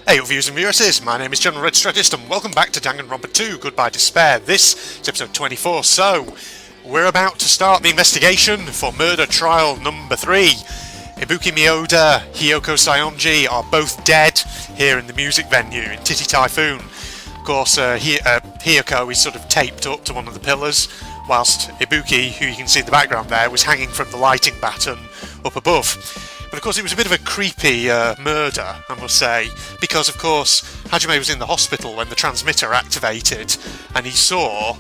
Hey viewers and viewers, my name is General Red Strategist and welcome back to Danganronpa 2, Goodbye Despair. This is episode 24, so we're about to start the investigation for murder trial number 3. Ibuki Miyoda, Hiyoko Saionji are both dead here in the music venue in Titty Typhoon. Of course, Hiyoko is sort of taped up to one of the pillars, whilst Ibuki, who you can see in the background there, was hanging from the lighting batten up above. But of course it was a bit of a creepy murder, I must say, because of course Hajime was in the hospital when the transmitter activated and he saw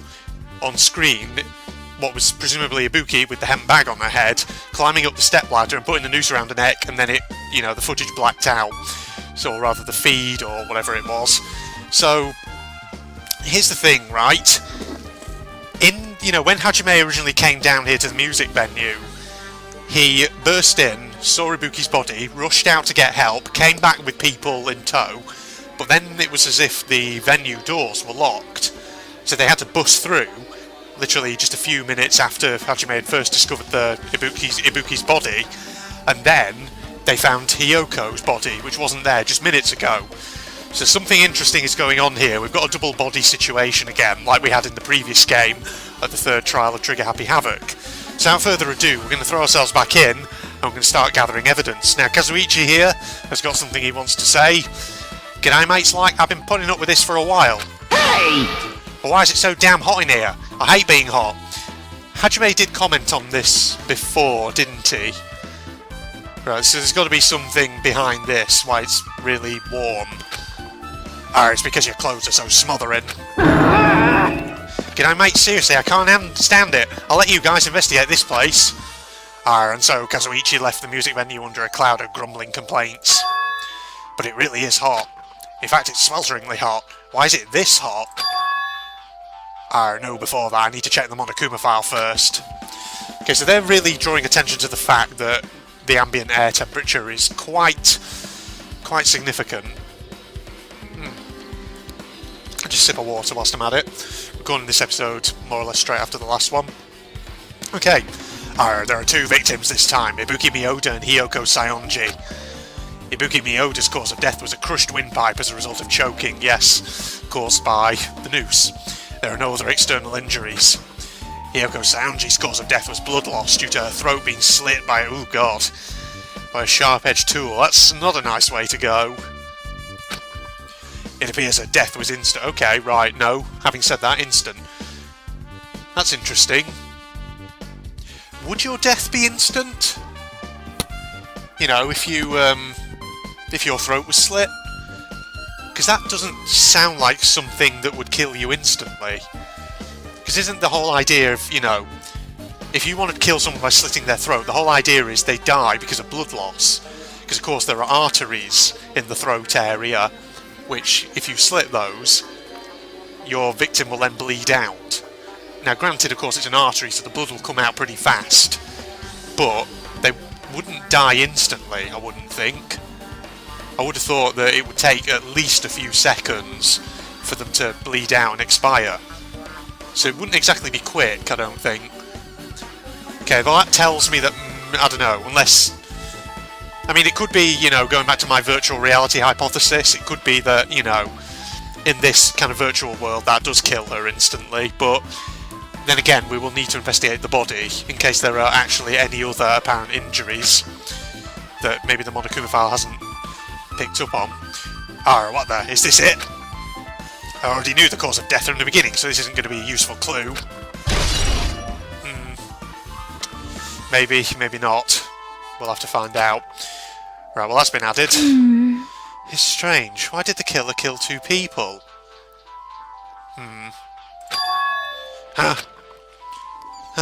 on screen what was presumably Ibuki with the hemp bag on her head climbing up the stepladder and putting the noose around her neck, and then the footage blacked out, so or rather the feed or whatever it was. So here's the thing, right? When Hajime originally came down here to the music venue, he burst in, saw Ibuki's body, rushed out to get help, came back with people in tow, but then it was as if the venue doors were locked, so they had to bust through, literally just a few minutes after Hajime had first discovered Ibuki's body, and then they found Hiyoko's body, which wasn't there just minutes ago. So something interesting is going on here. We've got a double body situation again, like we had in the previous game at the third trial of Trigger Happy Havoc. So without further ado, we're going to throw ourselves back in, and we're going to start gathering evidence. Now, Kazuichi here has got something he wants to say. G'day mates, I've been putting up with this for a while. Hey! But why is it so damn hot in here? I hate being hot. Hajime did comment on this before, didn't he? Right, so there's got to be something behind this, why it's really warm. It's because your clothes are so smothering. G'day mate, seriously, I can't stand it. I'll let you guys investigate this place. And so Kazuichi left the music venue under a cloud of grumbling complaints. But it really is hot. In fact, it's swelteringly hot. Why is it this hot? No, before that, I need to check the Monokuma file first. Okay, so they're really drawing attention to the fact that the ambient air temperature is quite significant. I'll just sip of water whilst I'm at it. Recording this episode more or less straight after the last one. Okay, there are two victims this time, Ibuki Miyoda and Hiyoko Saionji. Ibuki Miyoda's cause of death was a crushed windpipe as a result of choking, yes, caused by the noose. There are no other external injuries. Hiyoko Saionji's cause of death was blood loss due to her throat being slit by a sharp-edged tool. That's not a nice way to go. It appears her death was instant. Okay, right, no. Having said that, instant. That's interesting. Would your death be instant? If your throat was slit? Because that doesn't sound like something that would kill you instantly. Because isn't the whole idea of, if you want to kill someone by slitting their throat, the whole idea is they die because of blood loss. Because of course there are arteries in the throat area, which, if you slit those, your victim will then bleed out. Now granted, of course, it's an artery, so the blood will come out pretty fast, but they wouldn't die instantly, I wouldn't think. I would have thought that it would take at least a few seconds for them to bleed out and expire. So it wouldn't exactly be quick, I don't think. Okay, well that tells me that, I don't know, unless... I mean, it could be, going back to my virtual reality hypothesis, it could be that, in this kind of virtual world that does kill her instantly, but then again, we will need to investigate the body in case there are actually any other apparent injuries that maybe the Monokuma file hasn't picked up on. What the? Is this it? I already knew the cause of death from the beginning, so this isn't going to be a useful clue. Maybe, maybe not. We'll have to find out. Right, well that's been added. It's strange. Why did the killer kill two people? I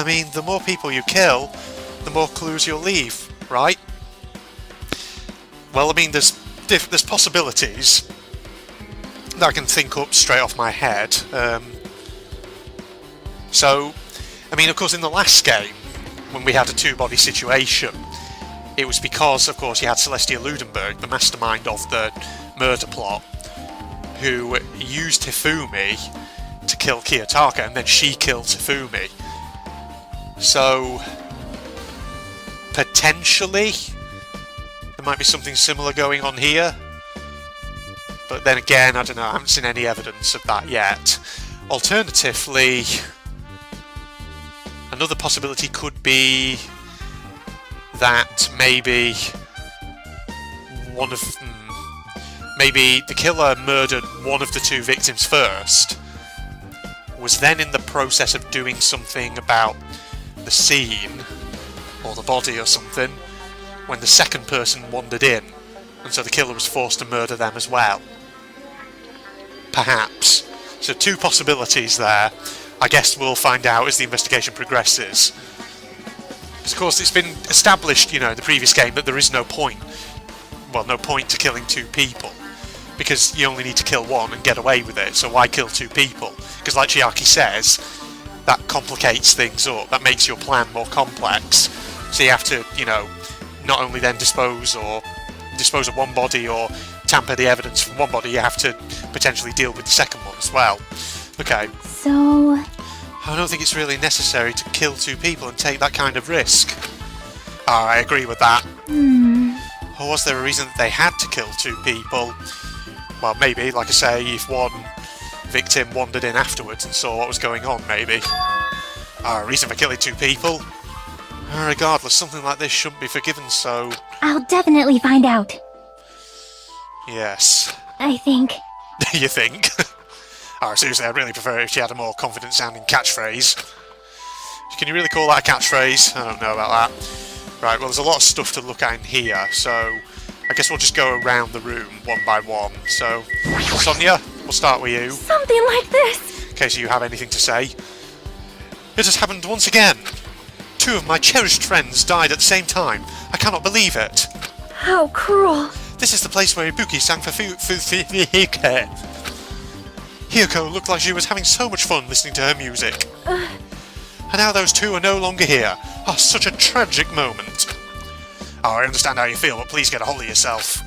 mean, the more people you kill, the more clues you'll leave, right? Well, I mean, there's possibilities that I can think up straight off my head. So, I mean, of course, in the last game, when we had a two-body situation, it was because, of course, you had Celestia Ludenberg, the mastermind of the murder plot, who used Hifumi to kill Kiyotaka, and then she killed Hifumi. So, potentially, there might be something similar going on here. But then again, I don't know, I haven't seen any evidence of that yet. Alternatively, another possibility could be that maybe maybe the killer murdered one of the two victims first, was then in the process of doing something about the scene, or the body or something, when the second person wandered in, and so the killer was forced to murder them as well. Perhaps. So two possibilities there. I guess we'll find out as the investigation progresses. Because of course it's been established, in the previous game that there is no point. Well, no point to killing two people. Because you only need to kill one and get away with it, so why kill two people? Because like Chiaki says, that complicates things up, that makes your plan more complex. So you have to, not only then dispose of one body or tamper the evidence from one body, you have to potentially deal with the second one as well. Okay. So... I don't think it's really necessary to kill two people and take that kind of risk. I agree with that. Or was there a reason that they had to kill two people? Well, maybe, like I say, if one victim wandered in afterwards and saw what was going on, maybe. A reason for killing two people? Regardless, something like this shouldn't be forgiven, so... I'll definitely find out. Yes. I think. You think? Seriously, I'd really prefer if she had a more confident-sounding catchphrase. Can you really call that a catchphrase? I don't know about that. Right, well, there's a lot of stuff to look at in here, so I guess we'll just go around the room one by one. So, Sonia, we'll start with you. Something like this! In case you have anything to say. It has happened once again. Two of my cherished friends died at the same time. I cannot believe it. How cruel. This is the place where Ibuki sang for Hiko. Hiko looked like she was having so much fun listening to her music. And now those two are no longer here. Oh, such a tragic moment. I understand how you feel, but please get a hold of yourself.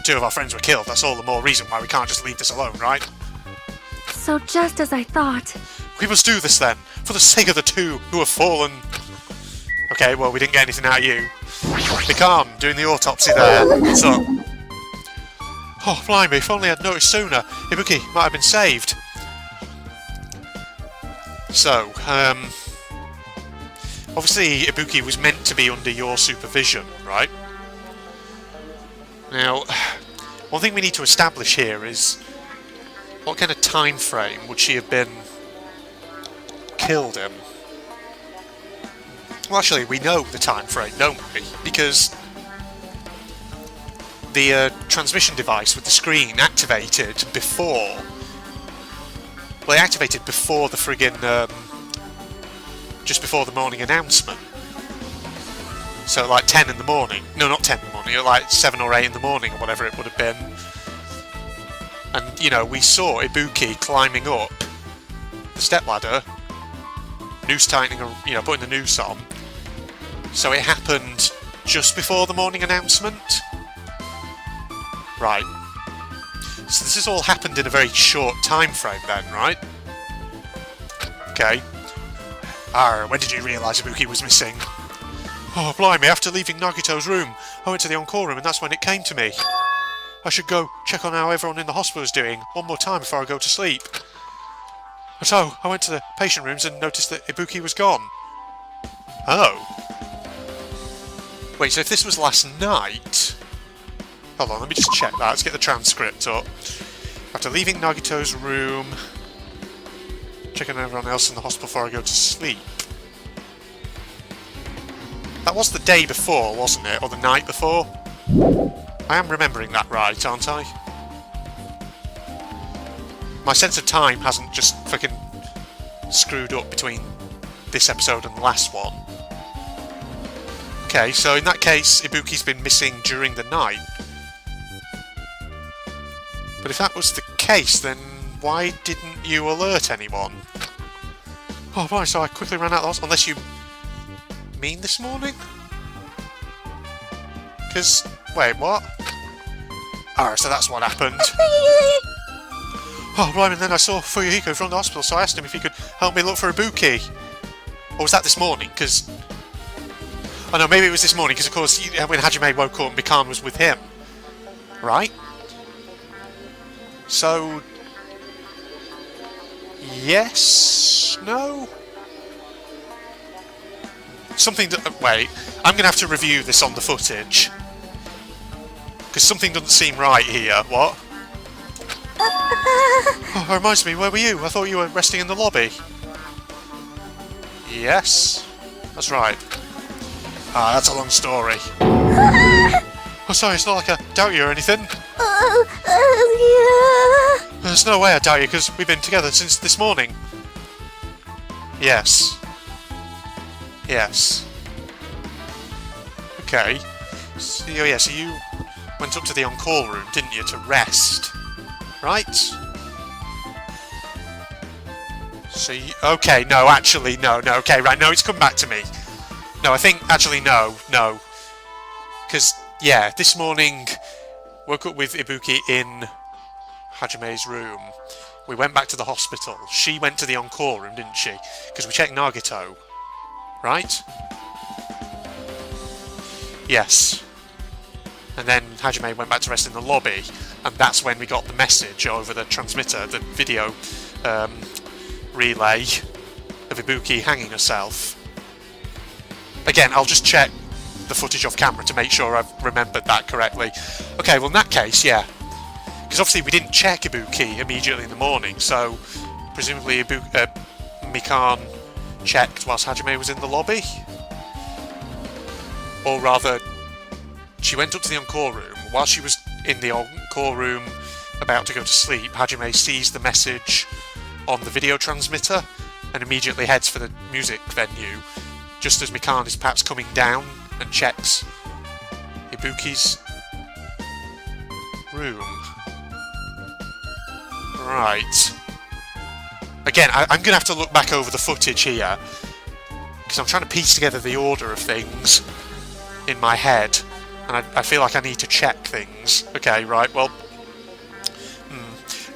Two of our friends were killed, that's all the more reason why we can't just leave this alone, right? So just as I thought. We must do this then, for the sake of the two who have fallen. Okay, well, we didn't get anything out of you. Be calm, doing the autopsy there. What's up? Oh, blimey, if only I'd noticed sooner. Ibuki might have been saved. So, obviously Ibuki was meant to be under your supervision, right? Now, one thing we need to establish here is what kind of time frame would she have been killed in? Well, actually, we know the time frame, don't we? Because the transmission device with the screen activated before... Well, it activated before the friggin'... just before the morning announcement. So, like 10 in the morning. No, not 10 in the morning, like 7 or 8 in the morning, or whatever it would have been. And, we saw Ibuki climbing up the stepladder, noose tightening, putting the noose on. So it happened just before the morning announcement? Right. So this has all happened in a very short time frame then, right? Okay. When did you realise Ibuki was missing? Oh, blimey, after leaving Nagito's room, I went to the on-call room and that's when it came to me. I should go check on how everyone in the hospital is doing one more time before I go to sleep. So, I went to the patient rooms and noticed that Ibuki was gone. Oh. Wait, so if this was last night... Hold on, let me just check that. Let's get the transcript up. After leaving Nagito's room... Checking on everyone else in the hospital before I go to sleep. That was the day before, wasn't it? Or the night before? I am remembering that right, aren't I? My sense of time hasn't just fucking screwed up between this episode and the last one. Okay, so in that case, Ibuki's been missing during the night. But if that was the case, then why didn't you alert anyone? Oh, right, so I quickly ran out of the hospital. Unless you mean this morning? Because, wait, what? Alright, so that's what happened. Oh, right, and then I saw Fuyuhiko from the hospital, so I asked him if he could help me look for Ibuki. Or was that this morning? Because... Oh no, maybe it was this morning, because of course, when Hajime woke up, Mikan was with him. Right? So... yes? No? Something that... wait, I'm going to have to review this on the footage. Because something doesn't seem right here. What? Oh, it reminds me, where were you? I thought you were resting in the lobby. Yes? That's right. Ah, that's a long story. Oh, sorry, it's not like I doubt you or anything. Yeah. There's no way I doubt you, because we've been together since this morning. Yes. Yes. Okay. So, oh yeah, so you went up to the on-call room, didn't you, to rest? Right? So you... okay, no, actually, no, okay, right, no, it's come back to me. No, I think, actually, no. Because, yeah, this morning, woke up with Ibuki in Hajime's room. We went back to the hospital. She went to the on-call room, didn't she? Because we checked Nagito. Right? Yes. And then Hajime went back to rest in the lobby, and that's when we got the message over the transmitter, the video relay of Ibuki hanging herself. Again, I'll just check the footage off camera to make sure I've remembered that correctly. Okay, well in that case, yeah. Because obviously we didn't check Ibuki immediately in the morning, so presumably Mikan checked whilst Hajime was in the lobby? Or rather, she went up to the on-call room. While she was in the on-call room about to go to sleep, Hajime sees the message on the video transmitter and immediately heads for the music venue, just as Mikan is perhaps coming down and checks Ibuki's room. Right. Again, I'm going to have to look back over the footage here, because I'm trying to piece together the order of things in my head, and I feel like I need to check things. Okay, right, well...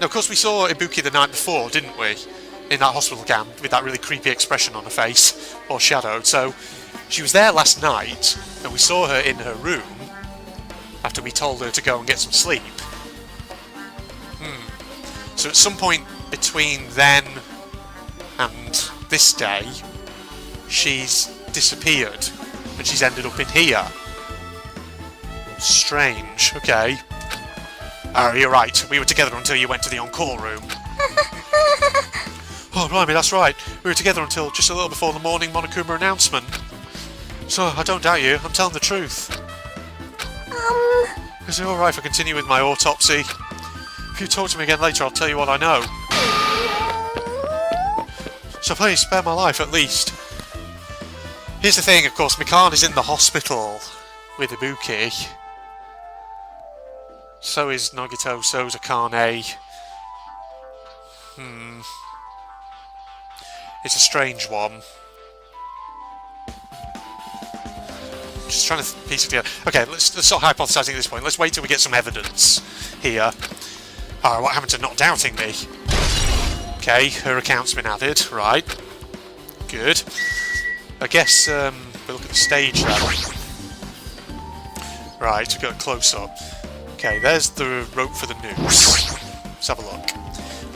Now, of course, we saw Ibuki the night before, didn't we? In that hospital gown, with that really creepy expression on her face, or shadowed, so... she was there last night, and we saw her in her room, after we told her to go and get some sleep. So at some point between then and this day, she's disappeared, and she's ended up in here. Strange, okay. Oh, you're right, we were together until you went to the on-call room. Oh, blimey, that's right, we were together until just a little before the morning Monokuma announcement. So, I don't doubt you, I'm telling the truth. Is it alright if I continue with my autopsy? If you talk to me again later, I'll tell you what I know. So please, spare my life at least. Here's the thing, of course, Mikan is in the hospital with Ibuki. So is Nagito, so is Akane. It's a strange one. Just trying to piece it together. Okay, let's start hypothesizing at this point. Let's wait till we get some evidence here. Alright, what happened to not doubting me? Okay, her account's been added. Right. Good. I guess we'll look at the stage then. Right, to go close up. Okay, there's the rope for the noose. Let's have a look.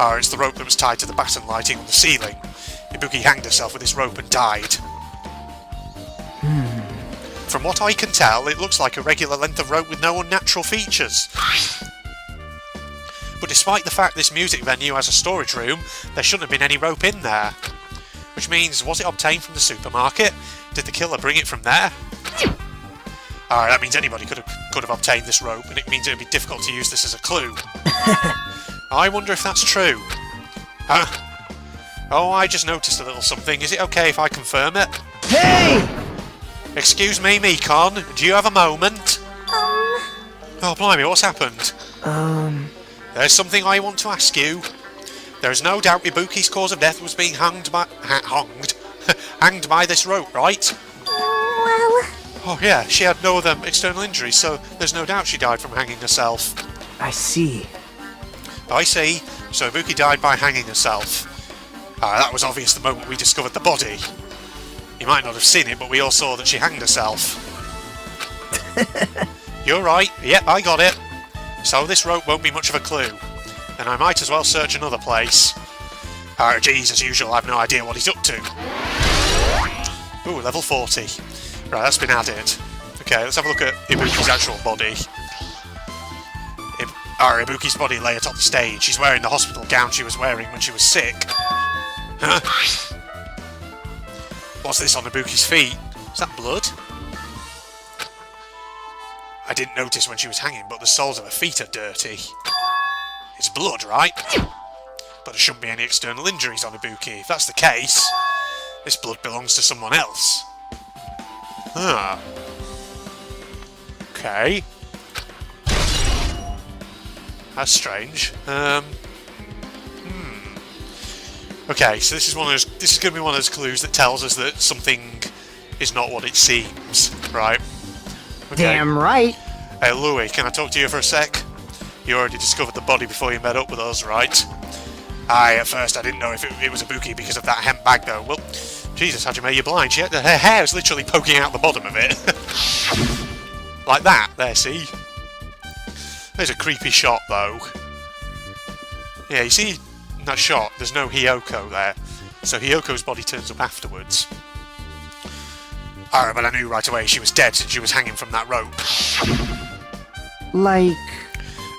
Ah, it's the rope that was tied to the batten lighting on the ceiling. Ibuki hanged herself with this rope and died. From what I can tell, it looks like a regular length of rope with no unnatural features. But despite the fact this music venue has a storage room, there shouldn't have been any rope in there. Which means, was it obtained from the supermarket? Did the killer bring it from there? Alright, that means anybody could have obtained this rope, and it means it would be difficult to use this as a clue. I wonder if that's true. Huh? Oh, I just noticed a little something. Is it okay if I confirm it? Hey! Excuse me, Mikan, do you have a moment? Oh, blimey, what's happened? There's something I want to ask you. There is no doubt Ibuki's cause of death was being hanged by this rope, right? Well... Oh yeah, she had no other external injuries, so there's no doubt she died from hanging herself. I see. I see. So Ibuki died by hanging herself. That was obvious the moment we discovered the body. You might not have seen it, but we all saw that she hanged herself. You're right. Yep, I got it. So this rope won't be much of a clue. then I might as well search another place. Oh, geez, as usual, I have no idea what he's up to. Ooh, level 40. Right, that's been added. Okay, let's have a look at Ibuki's actual body. Ibuki's body lay atop the stage. She's wearing the hospital gown she was wearing when she was sick. Huh? What's this on Ibuki's feet? Is that blood? I didn't notice when she was hanging, but the soles of her feet are dirty. It's blood, right? But there shouldn't be any external injuries on Ibuki. If that's the case, this blood belongs to someone else. Ah. Okay. That's strange. Okay, so this is going to be one of those clues that tells us that something is not what it seems, right? Okay. Damn right. Hey Louis, can I talk to you for a sec? You already discovered the body before you met up with us, right? At first I didn't know if it was Ibuki because of that hemp bag though. Well, Jesus, how'd you make you blind? Her hair is literally poking out the bottom of it. Like that, there, see? There's a creepy shot though. Yeah, you see in that shot, there's no Hiyoko there. So Hiyoko's body turns up afterwards. But I knew right away she was dead since she was hanging from that rope. Like...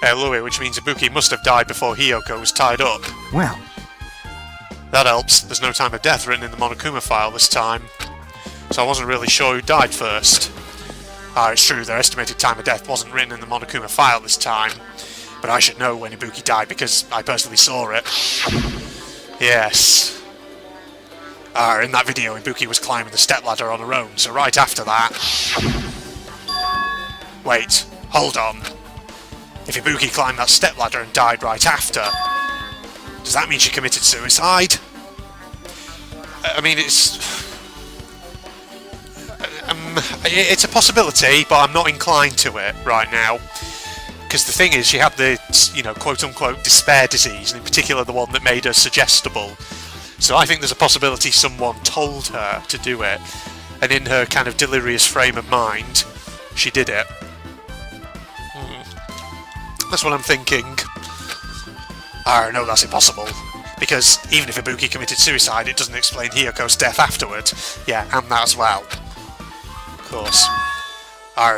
Louis, which means Ibuki must have died before Hiyoko was tied up. Well, that helps. There's no time of death written in the Monokuma file this time. So I wasn't really sure who died first. It's true, their estimated time of death wasn't written in the Monokuma file this time. But I should know when Ibuki died because I personally saw it. Yes. In that video, Ibuki was climbing the stepladder on her own, so right after that... Wait, hold on. If Ibuki climbed that stepladder and died right after, does that mean she committed suicide? I mean, it's a possibility, but I'm not inclined to it right now. Because the thing is, she had the, quote-unquote despair disease, and in particular the one that made her suggestible. So I think there's a possibility someone told her to do it, and in her kind of delirious frame of mind, she did it. That's what I'm thinking. No, that's impossible. Because even if Ibuki committed suicide, it doesn't explain Hiyoko's death afterward. Yeah, and that as well. Of course.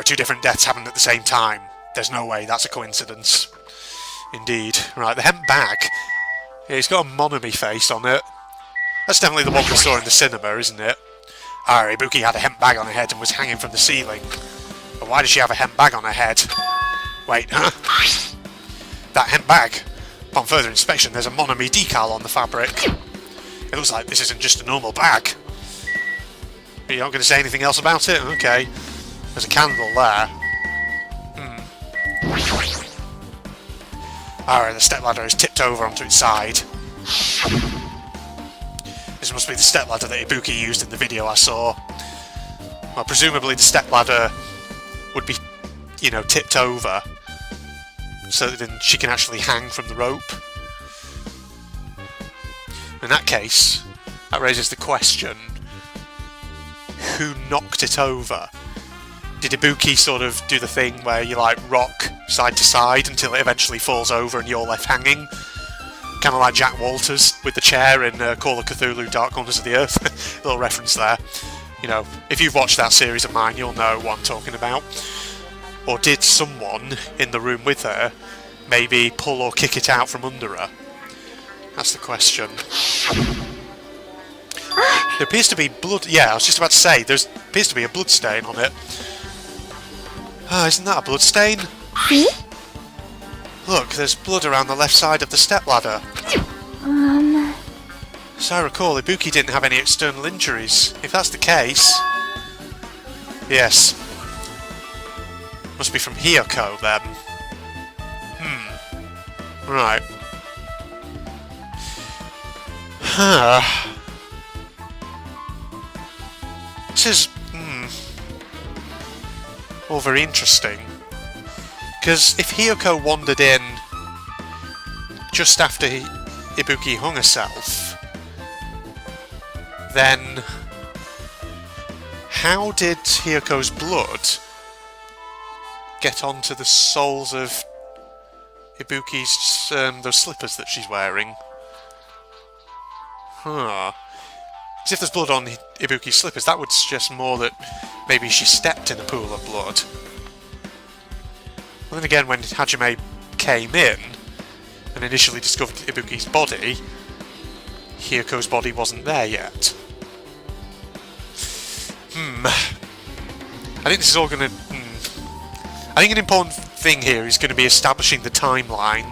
Two different deaths happened at the same time. There's no way that's a coincidence. Indeed. Right, the hemp bag. Yeah, it's got a Monomi face on it. That's definitely the one we saw in the cinema, isn't it? Ibuki had a hemp bag on her head and was hanging from the ceiling. But why does she have a hemp bag on her head? Wait, huh? That hemp bag. Upon further inspection, there's a Monomi decal on the fabric. It looks like this isn't just a normal bag. But you're not going to say anything else about it? Okay. There's a candle there. The stepladder is tipped over onto its side. This must be the stepladder that Ibuki used in the video I saw. Well, presumably the stepladder would be, tipped over, so that then she can actually hang from the rope. In that case, that raises the question, who knocked it over? Did Ibuki sort of do the thing where you rock side to side until it eventually falls over and you're left hanging? Kind of like Jack Walters with the chair in Call of Cthulhu Dark Corners of the Earth. Little reference there. If you've watched that series of mine, you'll know what I'm talking about. Or did someone in the room with her maybe pull or kick it out from under her? That's the question. There appears to be blood... Yeah, I was just about to say, there appears to be a blood stain on it. Isn't that a blood stain? See? Look, there's blood around the left side of the stepladder. So I recall, Ibuki didn't have any external injuries. If that's the case... Yes. Must be from Hiyoko, then. Right. This is... all very interesting. Because if Hiyoko wandered in just after Ibuki hung herself, then how did Hiyoko's blood get onto the soles of Ibuki's, those slippers that she's wearing. Huh. Because if there's blood on Ibuki's slippers, that would suggest more that maybe she stepped in a pool of blood. Well, then again, when Hajime came in and initially discovered Ibuki's body, Hiyoko's body wasn't there yet. I think this is all going to... I think an important thing here is going to be establishing the timeline.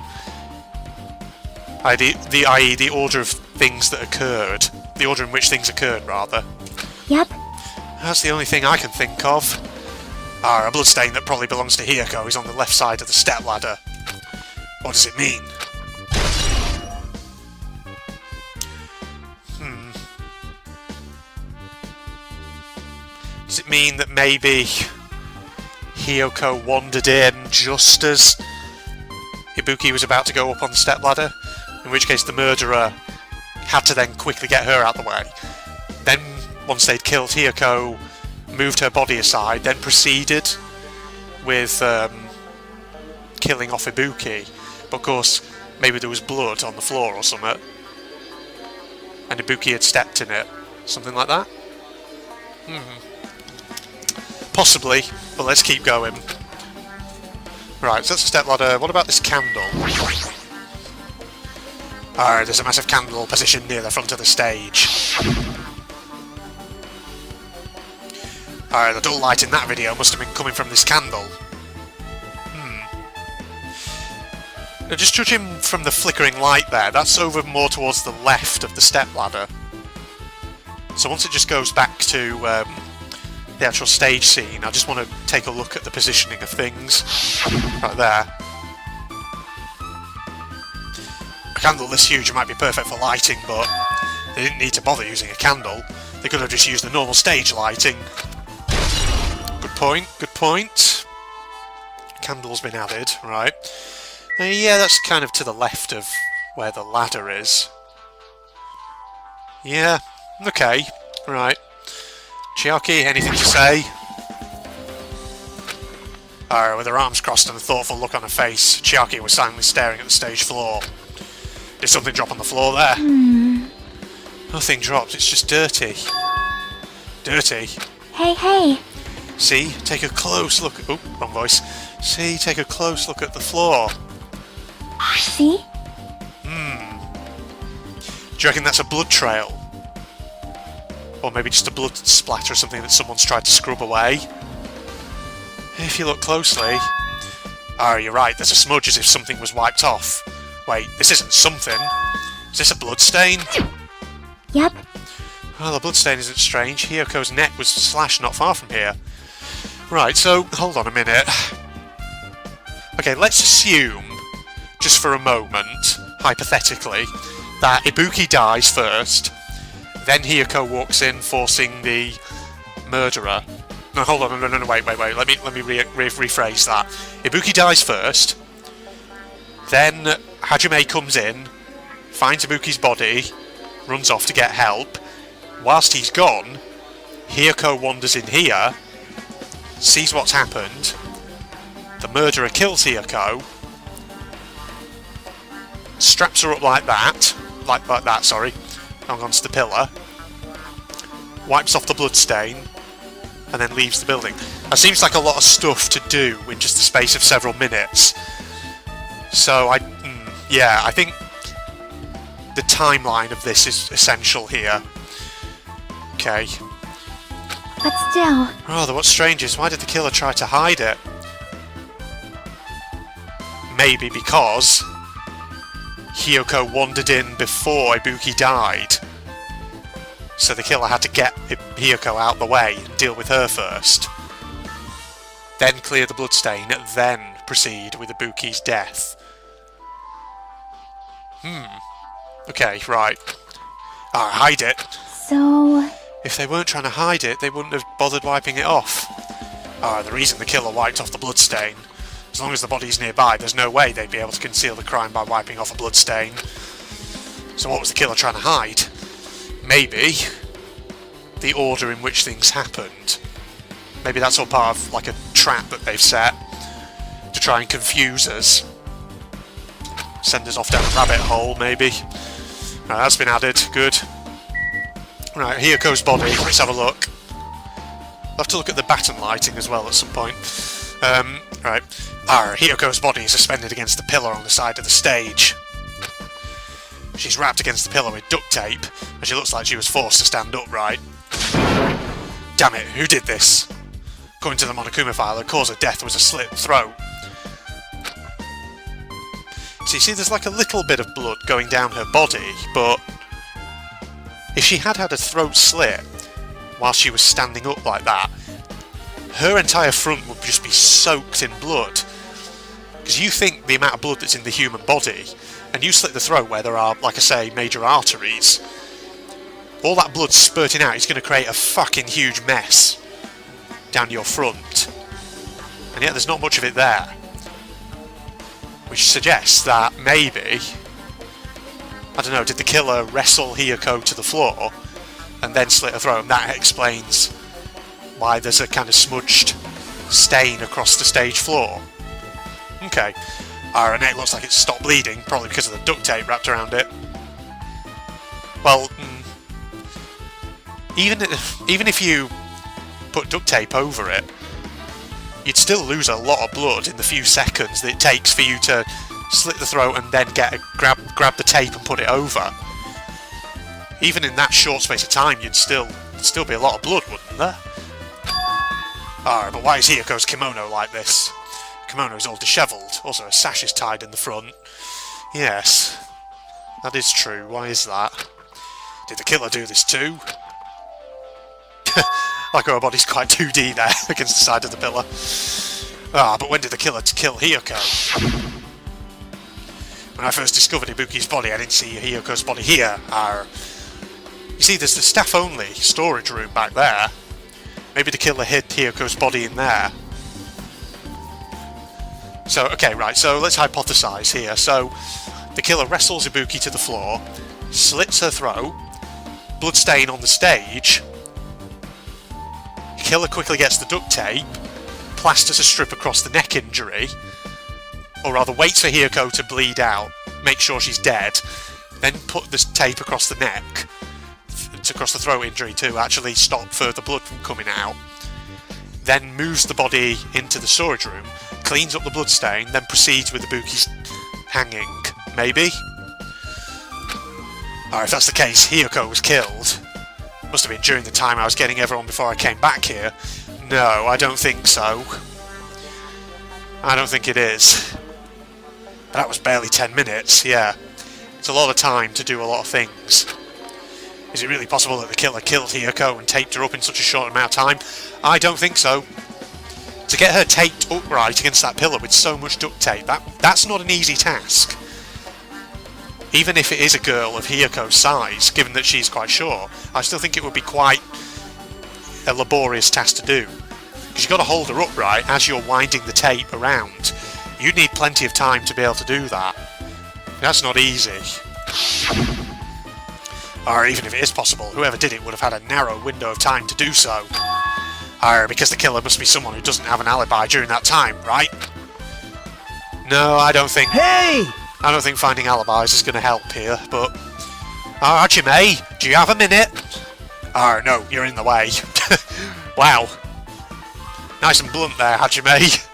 I.e. the order of things that occurred. The order in which things occurred, rather. Yep. That's the only thing I can think of. A bloodstain that probably belongs to Hiyoko is on the left side of the stepladder. What does it mean? Does it mean that maybe Hiyoko wandered in just as Ibuki was about to go up on the stepladder? In which case the murderer had to then quickly get her out the way. Then, once they'd killed Hiyoko, moved her body aside, then proceeded with killing off Ibuki. But of course, maybe there was blood on the floor or something, and Ibuki had stepped in it. Something like that? Possibly, but let's keep going. Right, so that's a stepladder. What about this candle? Alright, there's a massive candle positioned near the front of the stage. Alright, the dull light in that video must have been coming from this candle. Now, just judging from the flickering light there, that's over more towards the left of the stepladder. So once it just goes back to the actual stage scene, I just want to take a look at the positioning of things. Right there. A candle this huge might be perfect for lighting, but they didn't need to bother using a candle. They could have just used the normal stage lighting. Good point, good point. Candle's been added, right. Yeah, that's kind of to the left of where the ladder is. Yeah, okay, right. Chiaki, anything to say? Alright, with her arms crossed and a thoughtful look on her face, Chiaki was silently staring at the stage floor. Did something drop on the floor there? Nothing dropped, it's just dirty. Dirty? Hey. See, take a close look... Oh, wrong voice. See, take a close look at the floor. See? Do you reckon that's a blood trail? Or maybe just a blood splatter or something that someone's tried to scrub away? If you look closely... you're right, there's a smudge as if something was wiped off. Wait, this isn't something. Is this a bloodstain? Yep. Well, the bloodstain isn't strange. Hiyoko's neck was slashed not far from here. Right, so, hold on a minute. Okay, let's assume, just for a moment, hypothetically, that Ibuki dies first, then Hiyoko walks in, forcing the murderer. No, hold on, no, wait. Let me rephrase that. Ibuki dies first, then Hajime comes in, finds Ibuki's body, runs off to get help. Whilst he's gone, Hiyoko wanders in here, sees what's happened, the murderer kills Hiyoko, straps her up like that, hung onto the pillar, wipes off the bloodstain, and then leaves the building. That seems like a lot of stuff to do in just the space of several minutes. So I think the timeline of this is essential here. Okay. But still... Rather, what's strange is, why did the killer try to hide it? Maybe because Hiyoko wandered in before Ibuki died. So the killer had to get Hiyoko out the way and deal with her first. Then clear the bloodstain, then proceed with Ibuki's death. Okay, right. Hide it. So... If they weren't trying to hide it, they wouldn't have bothered wiping it off. The reason the killer wiped off the bloodstain. As long as the body's nearby, there's no way they'd be able to conceal the crime by wiping off a bloodstain. So what was the killer trying to hide? Maybe the order in which things happened. Maybe that's all part of like a trap that they've set to try and confuse us. Send us off down a rabbit hole, maybe. Right, that's been added. Good. Right, Hiyoko's body. Let's have a look. I'll have to look at the baton lighting as well at some point. Right. Hiyoko's body is suspended against the pillar on the side of the stage. She's wrapped against the pillar with duct tape, and she looks like she was forced to stand upright. Damn it, who did this? According to the Monokuma file, the cause of death was a slit throat. So you see there's like a little bit of blood going down her body, but if she had had a throat slit while she was standing up like that, her entire front would just be soaked in blood. Because you think the amount of blood that's in the human body, and you slit the throat where there are, like I say, major arteries, all that blood spurting out is going to create a fucking huge mess down your front. And yet there's not much of it there. Which suggests that maybe, I don't know, did the killer wrestle Hiyoko to the floor and then slit her throat, and that explains why there's a kind of smudged stain across the stage floor. Okay. And it looks like it's stopped bleeding, probably because of the duct tape wrapped around it. Well, even if you put duct tape over it, you'd still lose a lot of blood in the few seconds that it takes for you to slit the throat and then grab the tape and put it over. Even in that short space of time, you'd still be a lot of blood, wouldn't there? Alright, but why is Hiyoko's kimono like this? The kimono is all dishevelled. Also, a sash is tied in the front. Yes, that is true. Why is that? Did the killer do this too? Like her body's quite 2D there against the side of the pillar. But when did the killer kill Hiyoko? When I first discovered Ibuki's body, I didn't see Hiyoko's body here. You see, there's the staff-only storage room back there. Maybe the killer hid Hiyoko's body in there. So, okay, right, so let's hypothesize here. So, the killer wrestles Ibuki to the floor, slits her throat, bloodstain on the stage. The killer quickly gets the duct tape, plasters a strip across the neck injury, or rather waits for Hiyoko to bleed out, make sure she's dead, then put this tape across the neck, across the throat injury to actually stop further blood from coming out, then moves the body into the storage room, cleans up the bloodstain, then proceeds with Ibuki's hanging. Maybe? Alright, if that's the case, Hiyoko was killed. Must have been during the time I was getting everyone before I came back here. No, I don't think so. I don't think it is. That was barely 10 minutes, yeah. It's a lot of time to do a lot of things. Is it really possible that the killer killed Hiyoko and taped her up in such a short amount of time? I don't think so. To get her taped upright against that pillar with so much duct tape, that's not an easy task. Even if it is a girl of Hiyoko's size, given that she's quite short, I still think it would be quite a laborious task to do. Because you've got to hold her upright as you're winding the tape around. You need plenty of time to be able to do that. That's not easy. Or even if it is possible, whoever did it would have had a narrow window of time to do so. Because the killer must be someone who doesn't have an alibi during that time, right? No, I don't think... Hey! I don't think finding alibis is going to help here, but... Hajime, do you have a minute? No, you're in the way. Wow. Nice and blunt there, Hajime.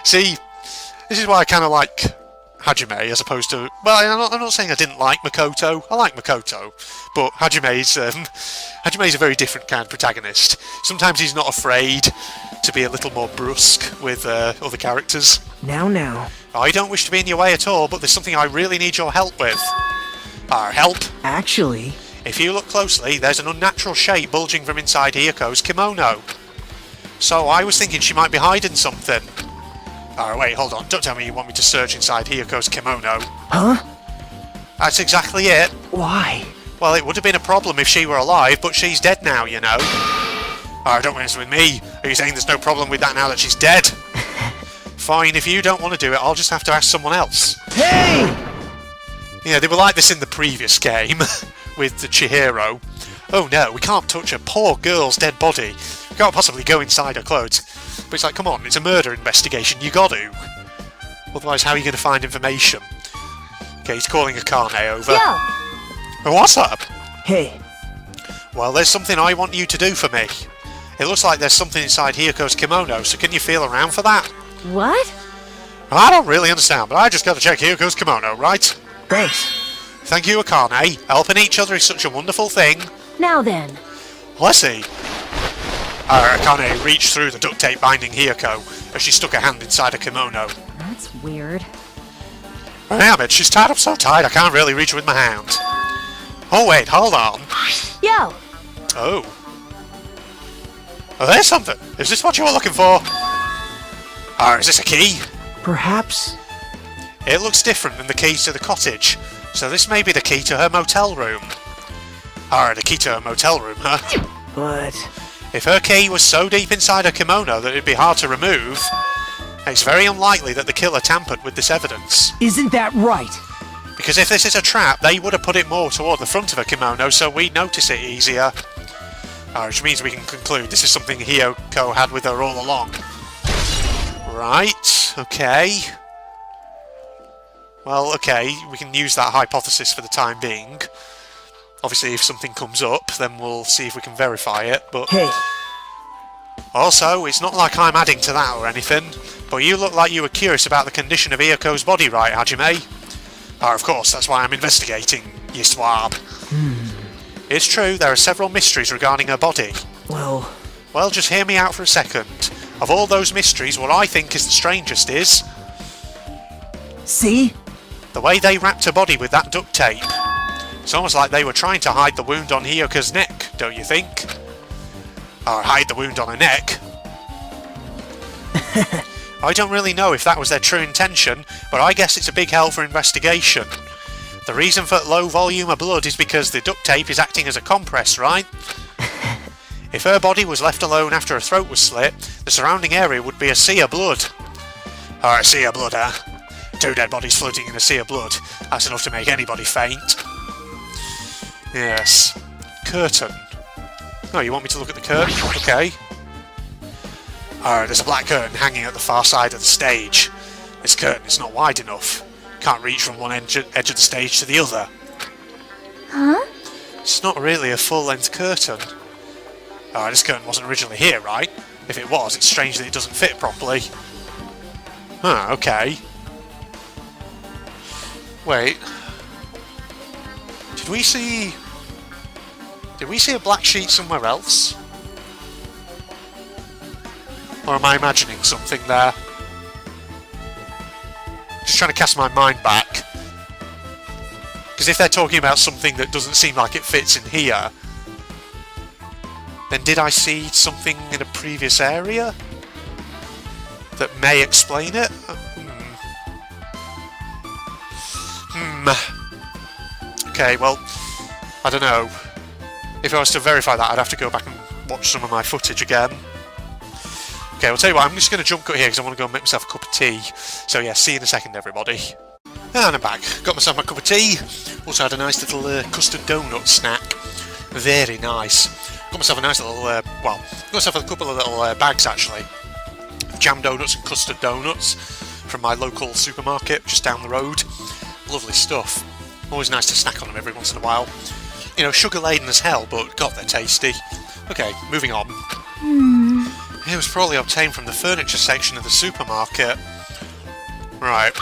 See, this is why I kind of like Hajime as opposed to... Well, I'm not saying I didn't like Makoto. I like Makoto. But Hajime's a very different kind of protagonist. Sometimes he's not afraid to be a little more brusque with other characters. Now. I don't wish to be in your way at all, but there's something I really need your help with. Help? Actually... If you look closely, there's an unnatural shape bulging from inside Hiyoko's kimono. So I was thinking she might be hiding something. Wait, hold on. Don't tell me you want me to search inside Hiyoko's kimono. Huh? That's exactly it. Why? Well, it would have been a problem if she were alive, but she's dead now, you know. Don't mess with me. Are you saying there's no problem with that now that she's dead? Fine, if you don't want to do it, I'll just have to ask someone else. Hey! Yeah, they were like this in the previous game, with the Chihiro. Oh no, we can't touch a poor girl's dead body. We can't possibly go inside her clothes. But it's like, come on, it's a murder investigation, you got to. Otherwise, how are you going to find information? Okay, he's calling Akane over. Yo! Oh, what's up? Hey, Well, there's something I want you to do for me. It looks like there's something inside Hiyoko's kimono, so can you feel around for that? What? I don't really understand, but I just gotta check Hiyoko's kimono, right? thanks. Thank you, Akane. Helping each other is such a wonderful thing. Now then. Let's see. Akane reached through the duct tape binding Hiyoko as she stuck her hand inside her kimono. That's weird. Damn it, she's tied up so tight I can't really reach her with my hand. Oh wait, hold on. Yo! Oh. Oh, there's something. Is this what you were looking for? Is this a key? Perhaps. It looks different than the keys to the cottage, so this may be the key to her motel room. The key to her motel room, huh? But If her key was so deep inside her kimono that it'd be hard to remove, it's very unlikely that the killer tampered with this evidence. isn't that right? Because if this is a trap, they would have put it more toward the front of her kimono so we'd notice it easier. Which means we can conclude this is something Hiyoko had with her all along. Right, okay. Well, okay, we can use that hypothesis for the time being. Obviously, if something comes up, then we'll see if we can verify it, but... Hey, Also, it's not like I'm adding to that or anything, but you look like you were curious about the condition of Hiyoko's body, right, Hajime? Of course, that's why I'm investigating, you swab. It's true, there are several mysteries regarding her body. well, Well, just hear me out for a second. Of all those mysteries, what I think is the strangest is... see? the way they wrapped her body with that duct tape. It's almost like they were trying to hide the wound on Hiyoko's neck, don't you think? Or hide the wound on her neck. I don't really know if that was their true intention, but I guess it's a big help for investigation. The reason for low volume of blood is because the duct tape is acting as a compress, right? If her body was left alone after her throat was slit, the surrounding area would be a sea of blood. A sea of blood, huh? 2 dead bodies floating in a sea of blood. That's enough to make anybody faint. Yes. Curtain. Oh, you want me to look at the curtain? Okay. There's a black curtain hanging at the far side of the stage. This curtain is not wide enough. Can't reach from one edge of the stage to the other. Huh? It's not really a full-length curtain. This curtain wasn't originally here, right? If it was, it's strange that it doesn't fit properly. Okay. Wait. Did we see a black sheet somewhere else? Or am I imagining something there? Just trying to cast my mind back. Because if they're talking about something that doesn't seem like it fits in here, then did I see something in a previous area that may explain it? Okay, well, I don't know. If I was to verify that, I'd have to go back and watch some of my footage again. Okay, I'll tell you what, I'm just going to jump cut here because I want to go and make myself a cup of tea. So yeah, see you in a second, everybody. And I'm back. Got myself my cup of tea. Also had a nice little custard donut snack. Very nice. Got myself a nice little, got myself a couple of little bags actually. Jam donuts and custard donuts from my local supermarket just down the road. Lovely stuff. Always nice to snack on them every once in a while. You know, sugar laden as hell, but God, they're tasty. Okay, moving on. It was probably obtained from the furniture section of the supermarket. Right.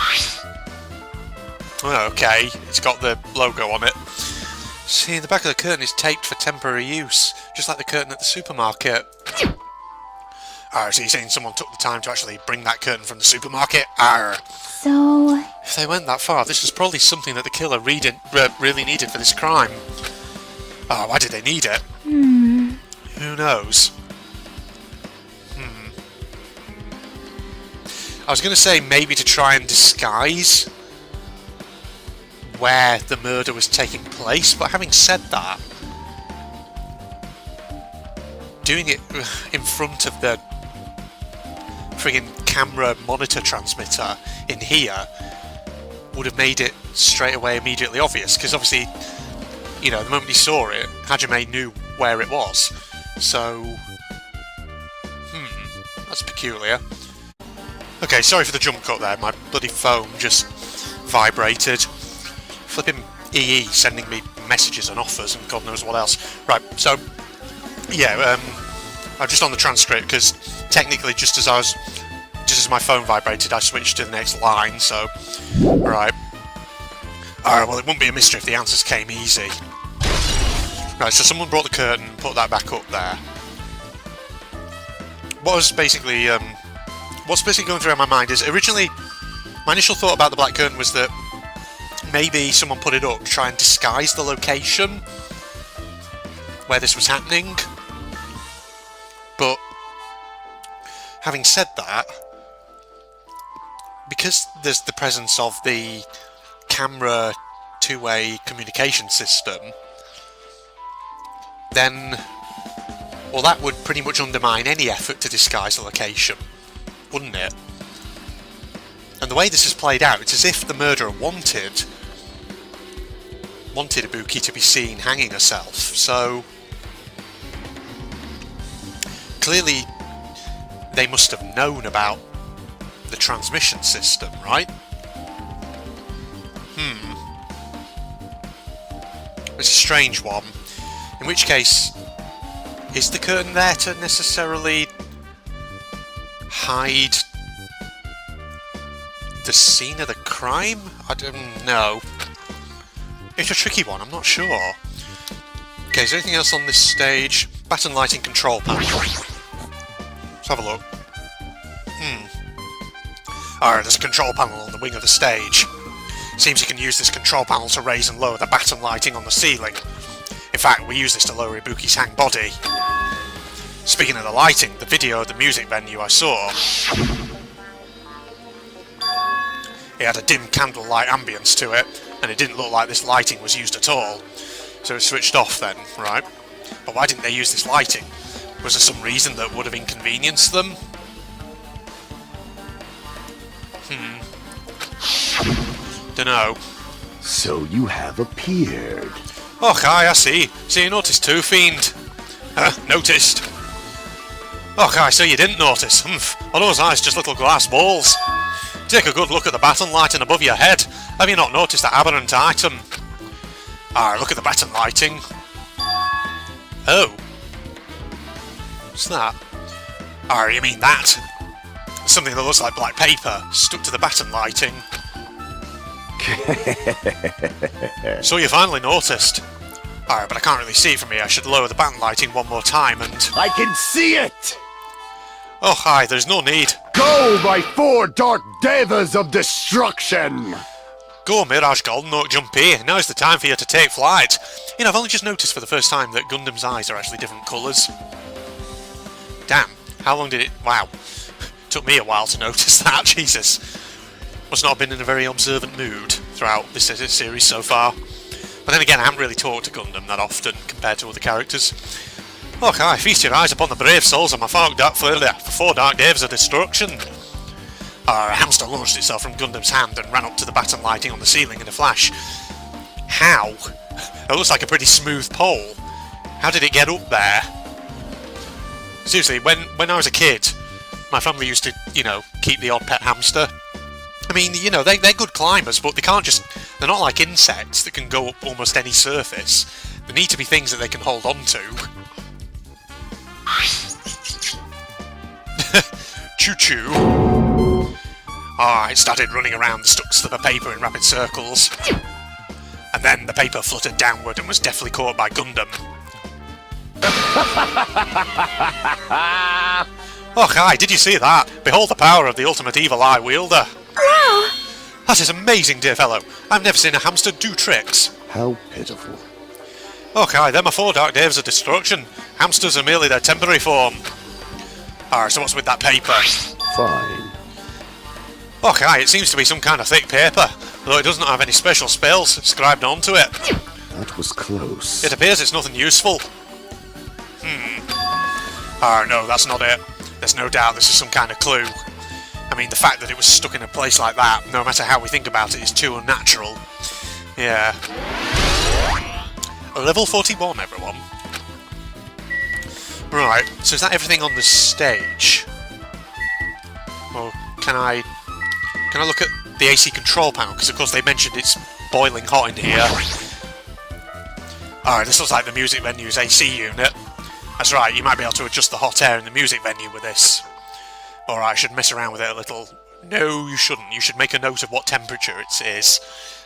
Okay, it's got the logo on it. See, the back of the curtain is taped for temporary use, just like the curtain at the supermarket. So you're saying someone took the time to actually bring that curtain from the supermarket? So... If they went that far, this was probably something that the killer really needed for this crime. Why did they need it? Who knows? I was going to say maybe to try and disguise where the murder was taking place, but having said that, doing it in front of the friggin' camera monitor transmitter in here would have made it straight away immediately obvious, because obviously, you know, the moment he saw it, Hajime knew where it was. So, that's peculiar. Okay, sorry for the jump cut there, my bloody phone just vibrated. flipping EE sending me messages and offers and God knows what else. Right, so yeah, I'm just on the transcript because technically just as my phone vibrated, I switched to the next line. So right, well, it wouldn't be a mystery if the answers came easy. Right, so someone brought the curtain, put that back up there. What's basically going through my mind is originally my initial thought about the black curtain was that maybe someone put it up to try and disguise the location where this was happening. But having said that, because there's the presence of the camera two-way communication system, then, well, that would pretty much undermine any effort to disguise the location, wouldn't it? And the way this is played out, it's as if the murderer wanted Ibuki to be seen hanging herself, so clearly they must have known about the transmission system, right? It's a strange one. In which case, is the curtain there to necessarily hide the scene of the crime? I don't know. It's a tricky one, I'm not sure. Okay, is there anything else on this stage? Baton lighting control panel. Let's have a look. Alright, there's a control panel on the wing of the stage. Seems you can use this control panel to raise and lower the baton lighting on the ceiling. In fact, we use this to lower Ibuki's hang body. Speaking of the lighting, the video of the music venue I saw, it had a dim candlelight ambience to it, and it didn't look like this lighting was used at all. So it switched off then, right? But why didn't they use this lighting? Was there some reason that would have inconvenienced them? Dunno. So you have appeared. Oh, hi, I see. So you noticed too, Fiend. Noticed. Oh, hi, so you didn't notice. Are those eyes just little glass balls? Take a good look at the baton lighting above your head. Have you not noticed that aberrant item? Look at the baton lighting. Oh. What's that? You mean that? Something that looks like black paper, stuck to the baton lighting. So you finally noticed. But I can't really see it from here. I should lower the baton lighting one more time and... I can see it! Oh, hi, there's no need. Go, my four dark devas of destruction! Go, Mirage Golden Oak Jumpy. Now's the time for you to take flight. You know, I've only just noticed for the first time that Gundam's eyes are actually different colours. Damn, how long did it... Wow. Took me a while to notice that, Jesus. Must not have been in a very observant mood throughout this series so far. But then again, I haven't really talked to Gundam that often compared to other characters. Look, I feast your eyes upon the brave souls of my four dark devas of destruction. A hamster launched itself from Gundam's hand and ran up to the baton lighting on the ceiling in a flash. How? It looks like a pretty smooth pole. How did it get up there? Seriously, when I was a kid, my family used to, you know, keep the odd pet hamster. I mean, you know, they're good climbers, but they're not like insects that can go up almost any surface. There need to be things that they can hold on to. Choo-choo. It started running around the stuck slip of paper in rapid circles. And then the paper fluttered downward and was deftly caught by Gundam. Oh, hi, did you see that? Behold the power of the ultimate evil eye wielder. Wow! That is amazing, dear fellow. I've never seen a hamster do tricks. How pitiful. Oh, hi, they're my four dark devas of destruction. Hamsters are merely their temporary form. So what's with that paper? Fine. Oh, hi, it seems to be some kind of thick paper, though it doesn't have any special spells scribed onto it. That was close. It appears it's nothing useful. No, that's not it. There's no doubt this is some kind of clue. I mean, the fact that it was stuck in a place like that, no matter how we think about it, is too unnatural. Yeah. Level 41, everyone. Right, so is that everything on the stage? Or can I look at the AC control panel? Because of course they mentioned it's boiling hot in here. Alright, this looks like the music venue's AC unit. That's right, you might be able to adjust the hot air in the music venue with this. Alright, I should mess around with it a little. No, you shouldn't. You should make a note of what temperature it is.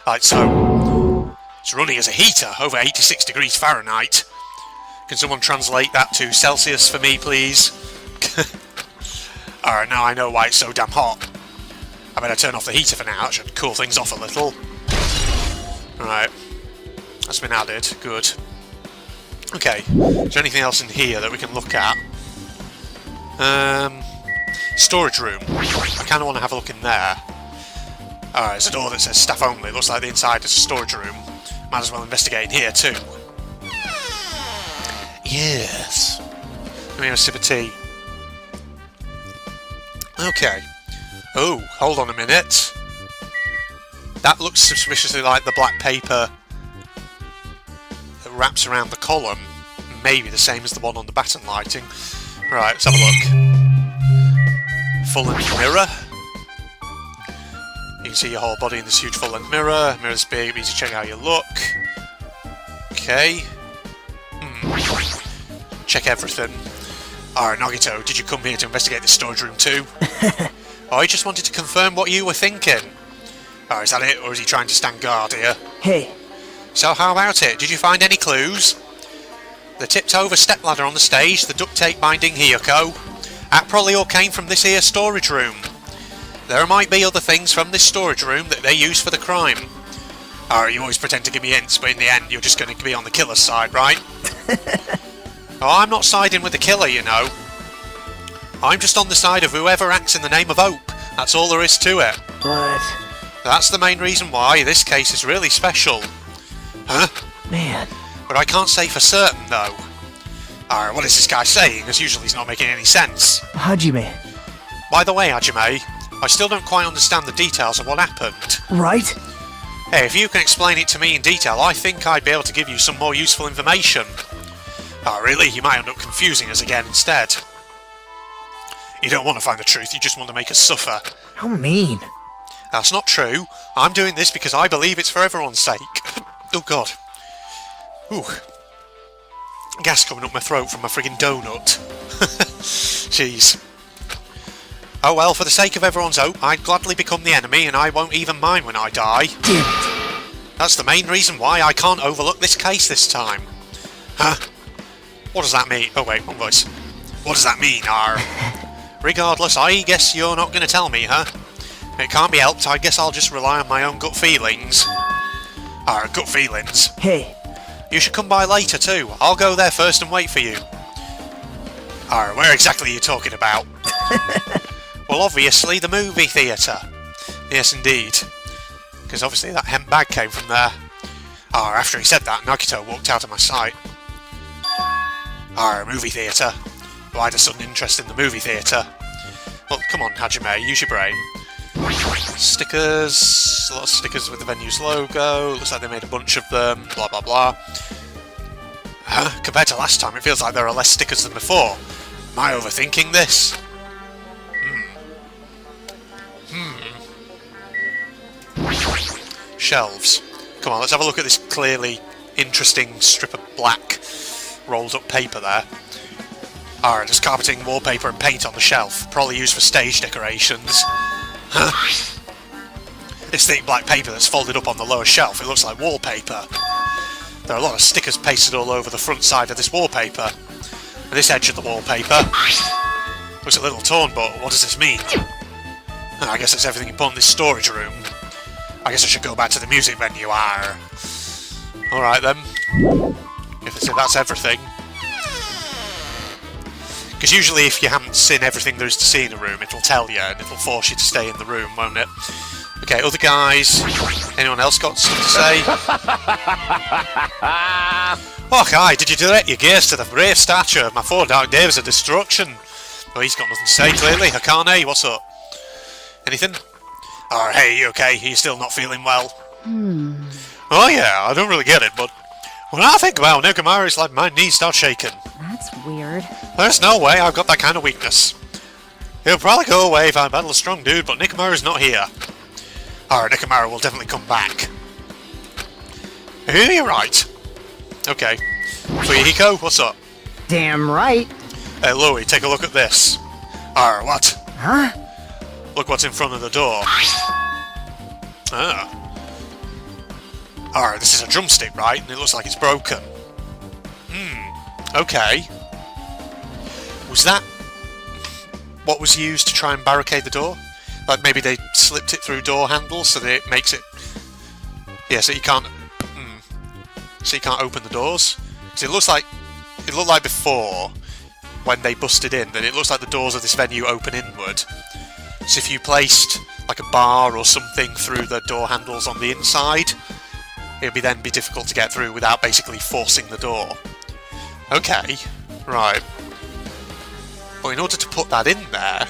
Like so. It's running as a heater, over 86 degrees Fahrenheit. Can someone translate that to Celsius for me, please? Alright, now I know why it's so damn hot. I better turn off the heater for now, that should cool things off a little. Alright. That's been added, good. Okay, is there anything else in here that we can look at? Storage room. I kind of want to have a look in there. Alright, there's a door that says staff only. Looks like the inside is a storage room. Might as well investigate in here too. Yes. Let me have a sip of tea. Okay. Oh, hold on a minute. That looks suspiciously like the black paper that wraps around the column. Maybe the same as the one on the batten lighting. Right, let's have a look. Full-length mirror. You can see your whole body in this huge full-length mirror. Mirror's big, easy to check how you look. Okay. Check everything. Alright, Nagito, did you come here to investigate the storage room too? Oh, I just wanted to confirm what you were thinking. Oh, is that it? Or is he trying to stand guard here? Hey. So how about it? Did you find any clues? The tipped-over stepladder on the stage, the duct tape binding Hiyoko. That probably all came from this here storage room. There might be other things from this storage room that they use for the crime. Oh, you always pretend to give me hints, but in the end you're just going to be on the killer's side, right? Oh, I'm not siding with the killer, you know. I'm just on the side of whoever acts in the name of Hope. That's all there is to it. But... That's the main reason why this case is really special. Huh? Man. But I can't say for certain, though. Alright, what is this guy saying? As usual, he's not making any sense. Hajime. By the way, Hajime, I still don't quite understand the details of what happened. Right? Hey, if you can explain it to me in detail, I think I'd be able to give you some more useful information. Oh, really? You might end up confusing us again instead. You don't want to find the truth, you just want to make us suffer. How mean. That's not true. I'm doing this because I believe it's for everyone's sake. Oh, God. Ooh. Gas coming up my throat from my friggin' donut. Jeez. Oh well, for the sake of everyone's hope, I'd gladly become the enemy and I won't even mind when I die. Damn it. That's the main reason why I can't overlook this case this time. Huh? What does that mean? Oh wait, one voice. What does that mean, Regardless, I guess you're not going to tell me, huh? It can't be helped, I guess I'll just rely on my own gut feelings. Gut feelings? Hey. You should come by later too. I'll go there first and wait for you. Where exactly are you talking about? Well, obviously the movie theatre. Yes, indeed. Because obviously that hemp bag came from there. After he said that, Nagito walked out of my sight. Movie theatre. Why the sudden interest in the movie theatre? Well, come on, Hajime, use your brain. Stickers, a lot of stickers with the venue's logo, looks like they made a bunch of them, blah blah blah. Compared to last time, it feels like there are less stickers than before. Am I overthinking this? Shelves. Come on, let's have a look at this clearly interesting strip of black rolled up paper there. There's carpeting, wallpaper and paint on the shelf, probably used for stage decorations. This thick black paper that's folded up on the lower shelf, it looks like wallpaper. There are a lot of stickers pasted all over the front side of this wallpaper. And this edge of the wallpaper looks a little torn, but what does this mean? I guess that's everything important in this storage room. I guess I should go back to the music venue. Alright then. If that's everything. Because usually if you haven't seen everything there is to see in a room, it'll tell you and it'll force you to stay in the room, won't it? Okay, other guys. Anyone else got stuff to say? Oh, hi, did you direct your gaze to the brave stature of my four dark days of destruction? Well, he's got nothing to say, clearly. Hakane, what's up? Anything? Hey, you okay? Are you still not feeling well? Oh yeah, I don't really get it, but when I think about Nekomaru, it's like my knees start shaking. That's weird. There's no way I've got that kind of weakness. He'll probably go away if I battle a strong dude, but Nekomaru's not here. Nekomaru will definitely come back. You're right. Okay. Fuyuhiko, what's up? Damn right. Hey, Louie, take a look at this. What? Huh? Look what's in front of the door. Ah. This is a drumstick, right? And it looks like it's broken. Okay. Was that what was used to try and barricade the door? Like maybe they slipped it through door handles so that it makes it... Yeah, so you can't... So you can't open the doors? Because it looked like before, when they busted in, that it looks like the doors of this venue open inward. So if you placed like a bar or something through the door handles on the inside, it would then be difficult to get through without basically forcing the door. Okay, right. But in order to put that in there,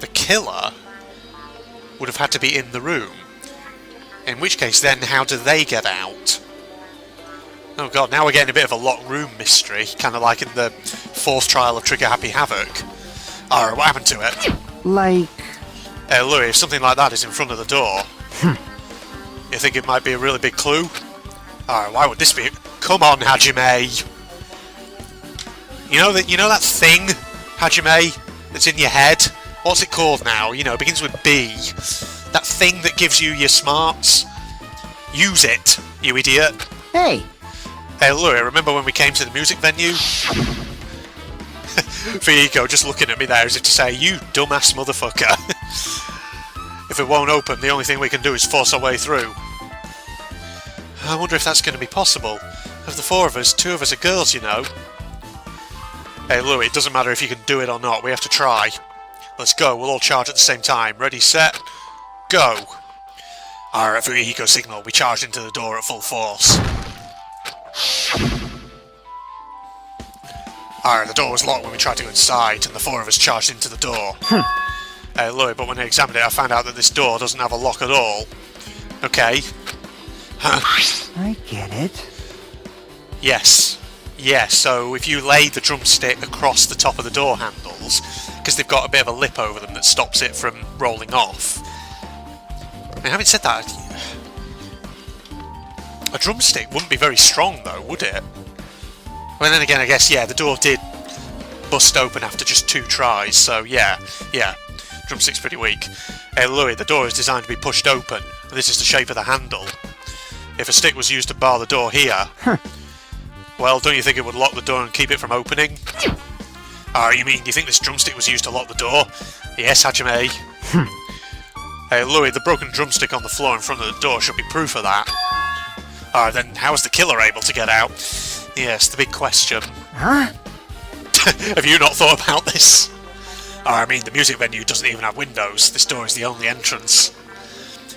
the killer would have had to be in the room. In which case, then, how do they get out? Oh god, now we're getting a bit of a locked room mystery, kind of like in the fourth trial of Trigger Happy Havoc. Alright, what happened to it? Like... Hey, Louis, if something like that is in front of the door, you think it might be a really big clue? Alright, why would this be? Come on, Hajime! You know that thing, Hajime, that's in your head? What's it called now? You know, it begins with B. That thing that gives you your smarts? Use it, you idiot. Hey! Hey, Louis, remember when we came to the music venue? Fuyuhiko just looking at me there as if to say, you dumbass motherfucker. If it won't open, the only thing we can do is force our way through. I wonder if that's going to be possible. Of the four of us, two of us are girls, you know. Hey, Louis, it doesn't matter if you can do it or not, we have to try. Let's go, we'll all charge at the same time. Ready, set, go! Alright, Fuyuhiko signal, we charged into the door at full force. Alright, the door was locked when we tried to go inside, and the four of us charged into the door. Hey, Louis, but when I examined it, I found out that this door doesn't have a lock at all. Okay. I get it. Yes. Yes, so if you lay the drumstick across the top of the door handles, because they've got a bit of a lip over them that stops it from rolling off. And having said that, a drumstick wouldn't be very strong though, would it? Well, then again, I guess, yeah, the door did bust open after just 2 tries, so yeah, drumstick's pretty weak. Hey Louis, the door is designed to be pushed open, and this is the shape of the handle. If a stick was used to bar the door here, well, don't you think it would lock the door and keep it from opening? You mean, do you think this drumstick was used to lock the door? Yes, Hajime. Hey Louis, the broken drumstick on the floor in front of the door should be proof of that. Then how was the killer able to get out? Yes, the big question. Huh? Have you not thought about this? I mean, the music venue doesn't even have windows. This door is the only entrance.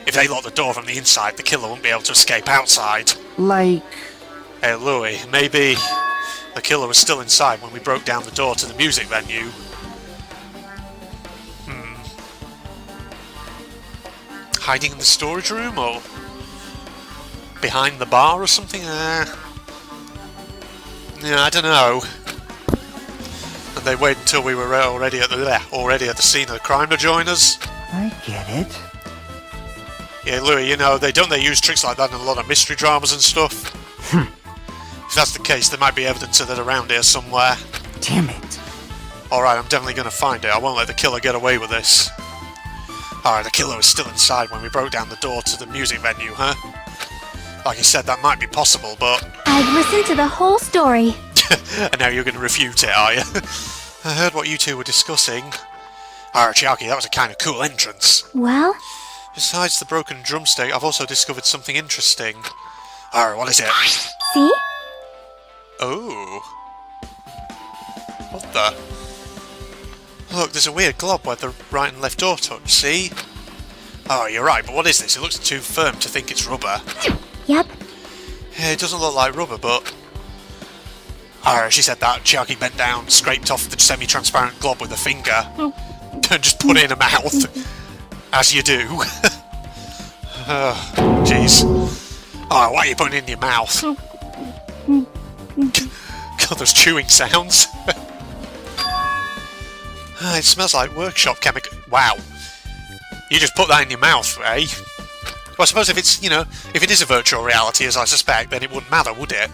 If they lock the door from the inside, the killer won't be able to escape outside. Like... Hey, Louis, maybe the killer was still inside when we broke down the door to the music venue. Hiding in the storage room, or behind the bar or something? Yeah, I don't know. And they waited until we were already at the scene of the crime to join us. I get it. Yeah, Louis, you know, they use tricks like that in a lot of mystery dramas and stuff. If that's the case, there might be evidence of it around here somewhere. Damn it. Alright, I'm definitely going to find it. I won't let the killer get away with this. Alright, the killer was still inside when we broke down the door to the music venue, huh? Like I said, that might be possible, but... I've listened to the whole story. And now you're going to refute it, are you? I heard what you two were discussing. Alright, Chiaki, that was a kind of cool entrance. Well? Besides the broken drumstick, I've also discovered something interesting. Alright, what is it? See? Oh. What the? Look, there's a weird glob where the right and left door touch, see? Oh, you're right, but what is this? It looks too firm to think it's rubber. Yep. Yeah, it doesn't look like rubber, but... Alright, she said that. Chiaki bent down, scraped off the semi-transparent glob with a finger, and just put it in her mouth. As you do. Jeez. Alright, why are you putting it in your mouth? God, those chewing sounds. It smells like workshop chemical. Wow. You just put that in your mouth, eh? Well, I suppose if it's, if it is a virtual reality, as I suspect, then it wouldn't matter, would it?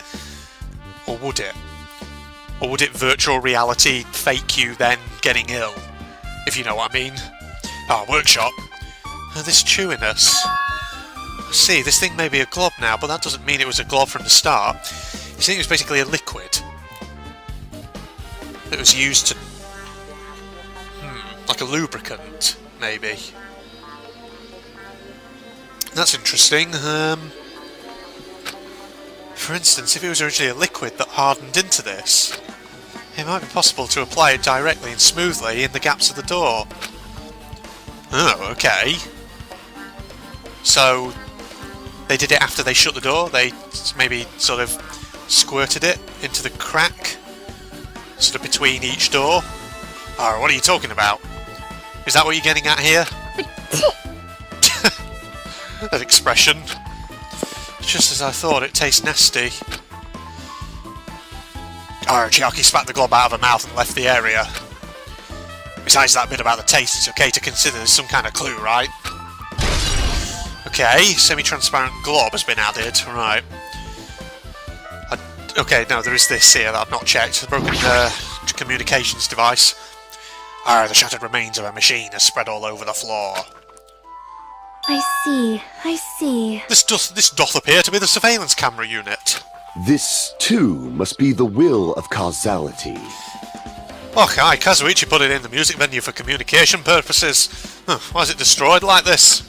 Or would it? Or would it virtual reality fake you then getting ill? If you know what I mean. Ah, workshop. This chewiness. See, this thing may be a glob now, but that doesn't mean it was a glob from the start. You see, it was basically a liquid that was used to... like a lubricant, maybe. That's interesting. For instance, if it was originally a liquid that hardened into this, it might be possible to apply it directly and smoothly in the gaps of the door. Oh, okay. So, they did it after they shut the door? They maybe sort of squirted it into the crack? Sort of between each door? Alright, what are you talking about? Is that what you're getting at here? That expression. Just as I thought, it tastes nasty. Chiaki spat the glob out of her mouth and left the area. Besides that bit about the taste, it's okay to consider there's some kind of clue, right? Okay, semi-transparent glob has been added, right. Okay, no, there is this here that I've not checked. A broken communications device. The shattered remains of a machine are spread all over the floor. I see. This doth appear to be the surveillance camera unit. This, too, must be the will of causality. Oh, hi, Kazuichi put it in the music venue for communication purposes. Why is it destroyed like this?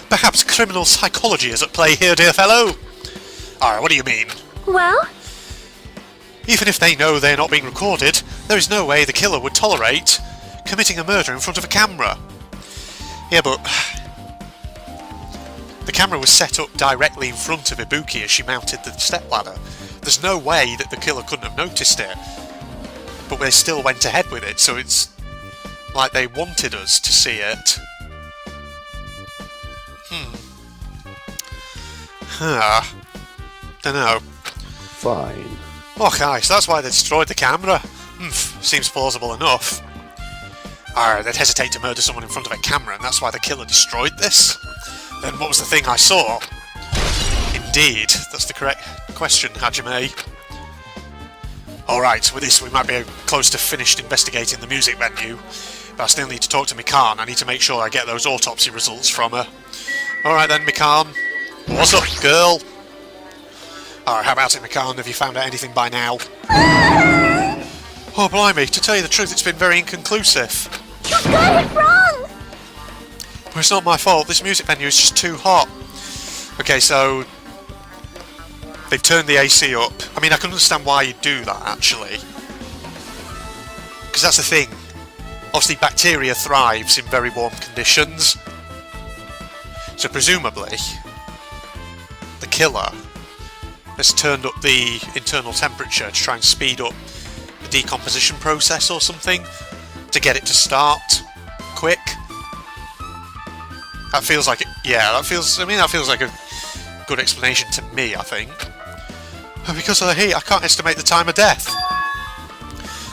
Perhaps criminal psychology is at play here, dear fellow. What do you mean? Well? Even if they know they're not being recorded, there is no way the killer would tolerate committing a murder in front of a camera. Yeah, but the camera was set up directly in front of Ibuki as she mounted the stepladder. There's no way that the killer couldn't have noticed it. But they still went ahead with it, so it's like they wanted us to see it. Dunno. Fine. Okay, so that's why they destroyed the camera. Seems plausible enough. They'd hesitate to murder someone in front of a camera, and that's why the killer destroyed this? Then what was the thing I saw? Indeed, that's the correct question, Hajime. Alright, with this we might be close to finished investigating the music venue, but I still need to talk to Mikan. I need to make sure I get those autopsy results from her. Alright then, Mikan. What's up, girl? Alright, how about it, Mikan? Have you found out anything by now? Oh, blimey, to tell you the truth, it's been very inconclusive. You got it wrong! Well, it's not my fault. This music venue is just too hot. Okay, so they've turned the AC up. I mean, I can understand why you'd do that, actually. Because that's the thing. Obviously, bacteria thrives in very warm conditions. So presumably, the killer has turned up the internal temperature to try and speed up the decomposition process or something, to get it to start quick. That feels like it. Yeah, that feels like a good explanation to me, I think. Because of the heat, I can't estimate the time of death.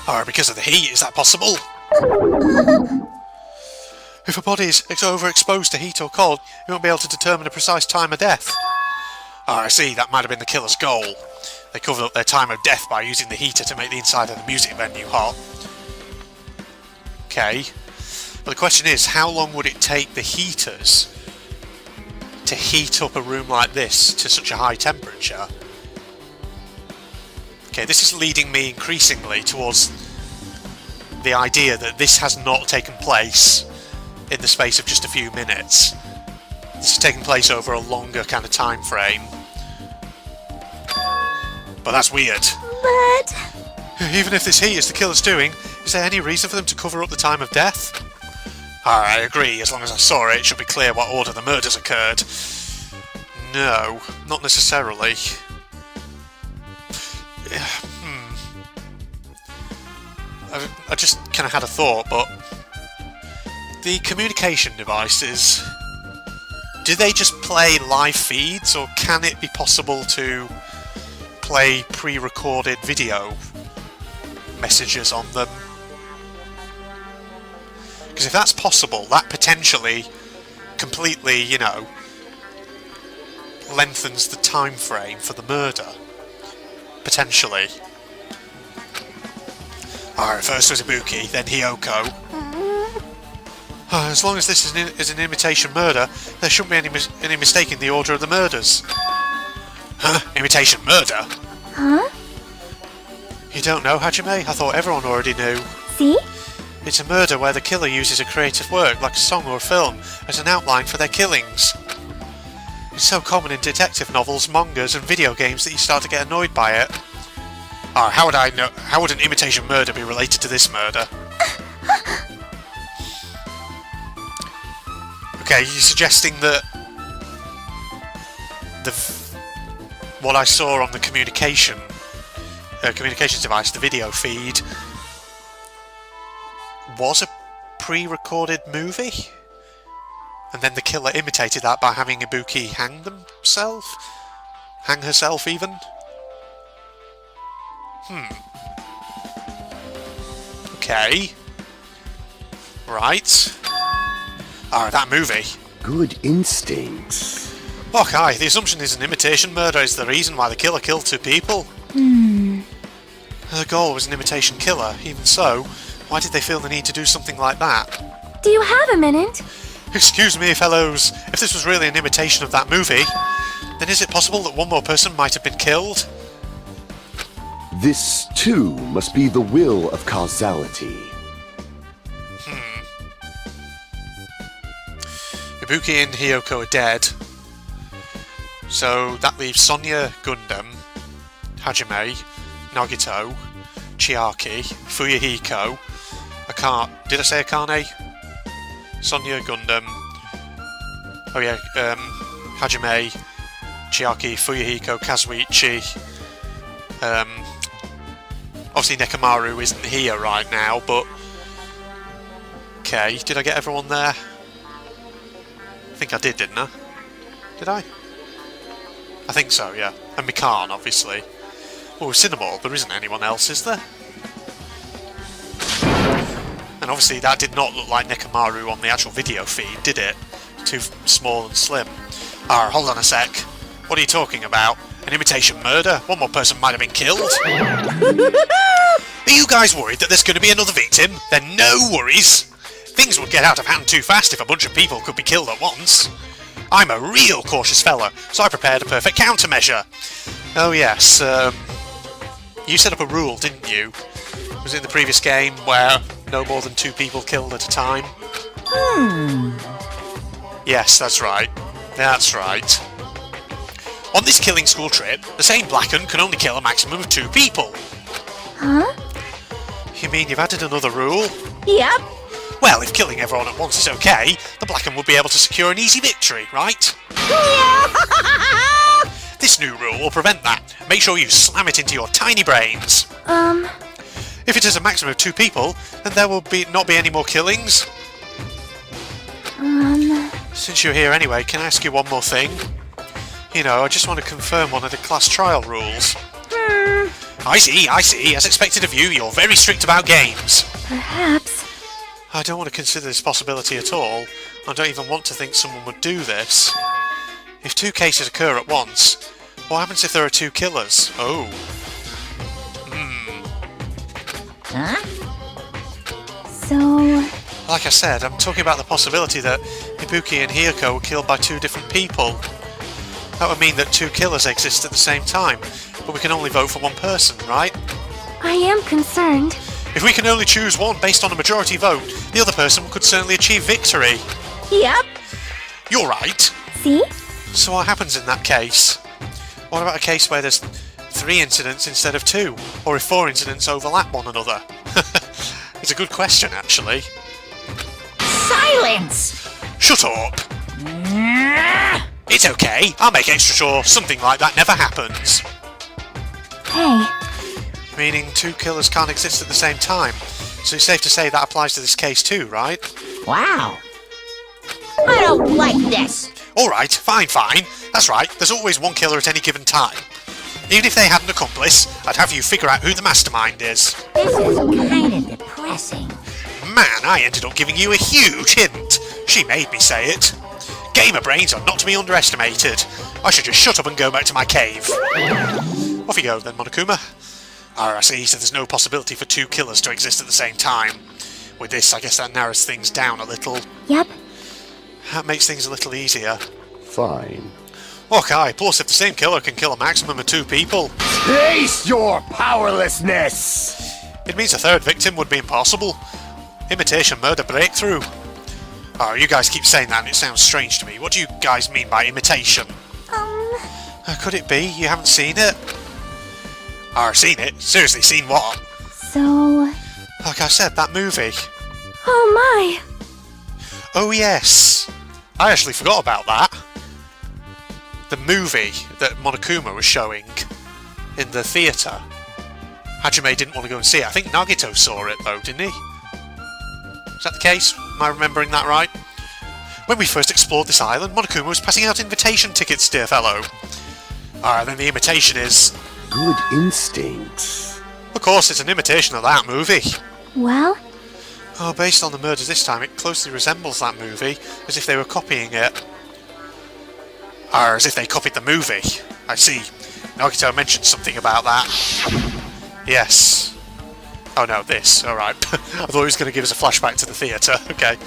Or because of the heat, is that possible? If a body is overexposed to heat or cold, you won't be able to determine a precise time of death. I see, that might have been the killer's goal. They covered up their time of death by using the heater to make the inside of the music venue hot. Okay. But the question is, how long would it take the heaters to heat up a room like this to such a high temperature? Okay, this is leading me increasingly towards the idea that this has not taken place in the space of just a few minutes. This has taken place over a longer kind of time frame. But that's weird. But... Even if this heat is the killer's doing, is there any reason for them to cover up the time of death? I agree, as long as I saw it, it should be clear what order the murders occurred. No, not necessarily. I just kind of had a thought, but the communication devices, do they just play live feeds, or can it be possible to play pre-recorded video messages on them? Because if that's possible, that potentially completely, you know, lengthens the time frame for the murder. Potentially. Alright, first was Ibuki, then Hiyoko. As long as this is an imitation murder, there shouldn't be any mistake in the order of the murders. Huh? Imitation murder? Huh? You don't know, Hajime? I thought everyone already knew. See? It's a murder where the killer uses a creative work, like a song or a film, as an outline for their killings. It's so common in detective novels, mangas, and video games that you start to get annoyed by it. Oh, how would I know? How would an imitation murder be related to this murder? Okay, you're suggesting that what I saw on the communications device, the video feed, was a pre-recorded movie? And then the killer imitated that by having Ibuki hang herself even? Okay. Right. Alright, that movie. Good instincts. Okay, the assumption is an imitation murder is the reason why the killer killed 2 people. The goal was an imitation killer. Even so, why did they feel the need to do something like that? Do you have a minute? Excuse me, fellows. If this was really an imitation of that movie, then is it possible that one more person might have been killed? This, too, must be the will of causality. Ibuki and Hiyoko are dead. So that leaves Sonya, Gundam, Hajime, Nagito, Chiaki, Fuyuhiko, did I say Akane? Sonya, Gundam, oh yeah, Hajime, Chiaki, Fuyuhiko, Kazuichi, obviously Nekomaru isn't here right now, but okay, did I get everyone there? I think I did, didn't I? Did I? I think so, yeah. And Mikan, obviously. Well, with Cinnamon, there isn't anyone else, is there? And obviously that did not look like Nekomaru on the actual video feed, did it? Too small and slim. Alright, hold on a sec. What are you talking about? An imitation murder? One more person might have been killed? Are you guys worried that there's going to be another victim? Then no worries! Things would get out of hand too fast if a bunch of people could be killed at once. I'm a real cautious fella, so I prepared a perfect countermeasure. Oh yes, you set up a rule, didn't you? Was it in the previous game where no more than 2 people killed at a time? Yes, that's right. That's right. On this killing school trip, the same Blacken can only kill a maximum of 2 people. Huh? You mean you've added another rule? Yep. Well, if killing everyone at once is okay, the Blacken will be able to secure an easy victory, right? This new rule will prevent that. Make sure you slam it into your tiny brains. If it is a maximum of 2 people, then there will not be any more killings. Since you're here anyway, can I ask you one more thing? You know, I just want to confirm one of the class trial rules. I see. As expected of you, you're very strict about games. Perhaps. I don't want to consider this possibility at all. I don't even want to think someone would do this. If 2 cases occur at once, what happens if there are 2 killers? Oh. Huh? So... Like I said, I'm talking about the possibility that Ibuki and Hiyoko were killed by 2 different people. That would mean that 2 killers exist at the same time, but we can only vote for 1 person, right? I am concerned. If we can only choose one based on a majority vote, the other person could certainly achieve victory. Yep. You're right. See? So what happens in that case? What about a case where there's 3 incidents instead of 2? Or if 4 incidents overlap one another? It's a good question, actually. Silence! Shut up! It's okay, I'll make extra sure something like that never happens. Hey. Meaning 2 killers can't exist at the same time. So it's safe to say that applies to this case too, right? Wow. I don't like this. Alright, fine. That's right, there's always 1 killer at any given time. Even if they had an accomplice, I'd have you figure out who the mastermind is. This is kind of depressing. Man, I ended up giving you a huge hint. She made me say it. Gamer brains are not to be underestimated. I should just shut up and go back to my cave. Off you go then, Monokuma. I see, so there's no possibility for two killers to exist at the same time. With this, I guess that narrows things down a little. Yep. That makes things a little easier. Fine. Okay, plus if the same killer can kill a maximum of 2 people, Taste your powerlessness! it means a third victim would be impossible. Imitation murder breakthrough. Oh, you guys keep saying that and it sounds strange to me. What do you guys mean by imitation? Could it be you haven't seen it? Seen it? Seriously, seen what? So... Like I said, that movie. Oh my! Oh yes! I actually forgot about that. The movie that Monokuma was showing in the theatre. Hajime didn't want to go and see it. I think Nagito saw it though, didn't he? Is that the case? Am I remembering that right? When we first explored this island, Monokuma was passing out invitation tickets, dear fellow. Then the imitation is... Good instincts. Of course, it's an imitation of that movie. Well? Oh, based on the murders this time, it closely resembles that movie, as if they were copying it. Or as if they copied the movie. I see. Nagito mentioned something about that. Yes. Oh no, this. Alright. I thought he was going to give us a flashback to the theatre. Okay.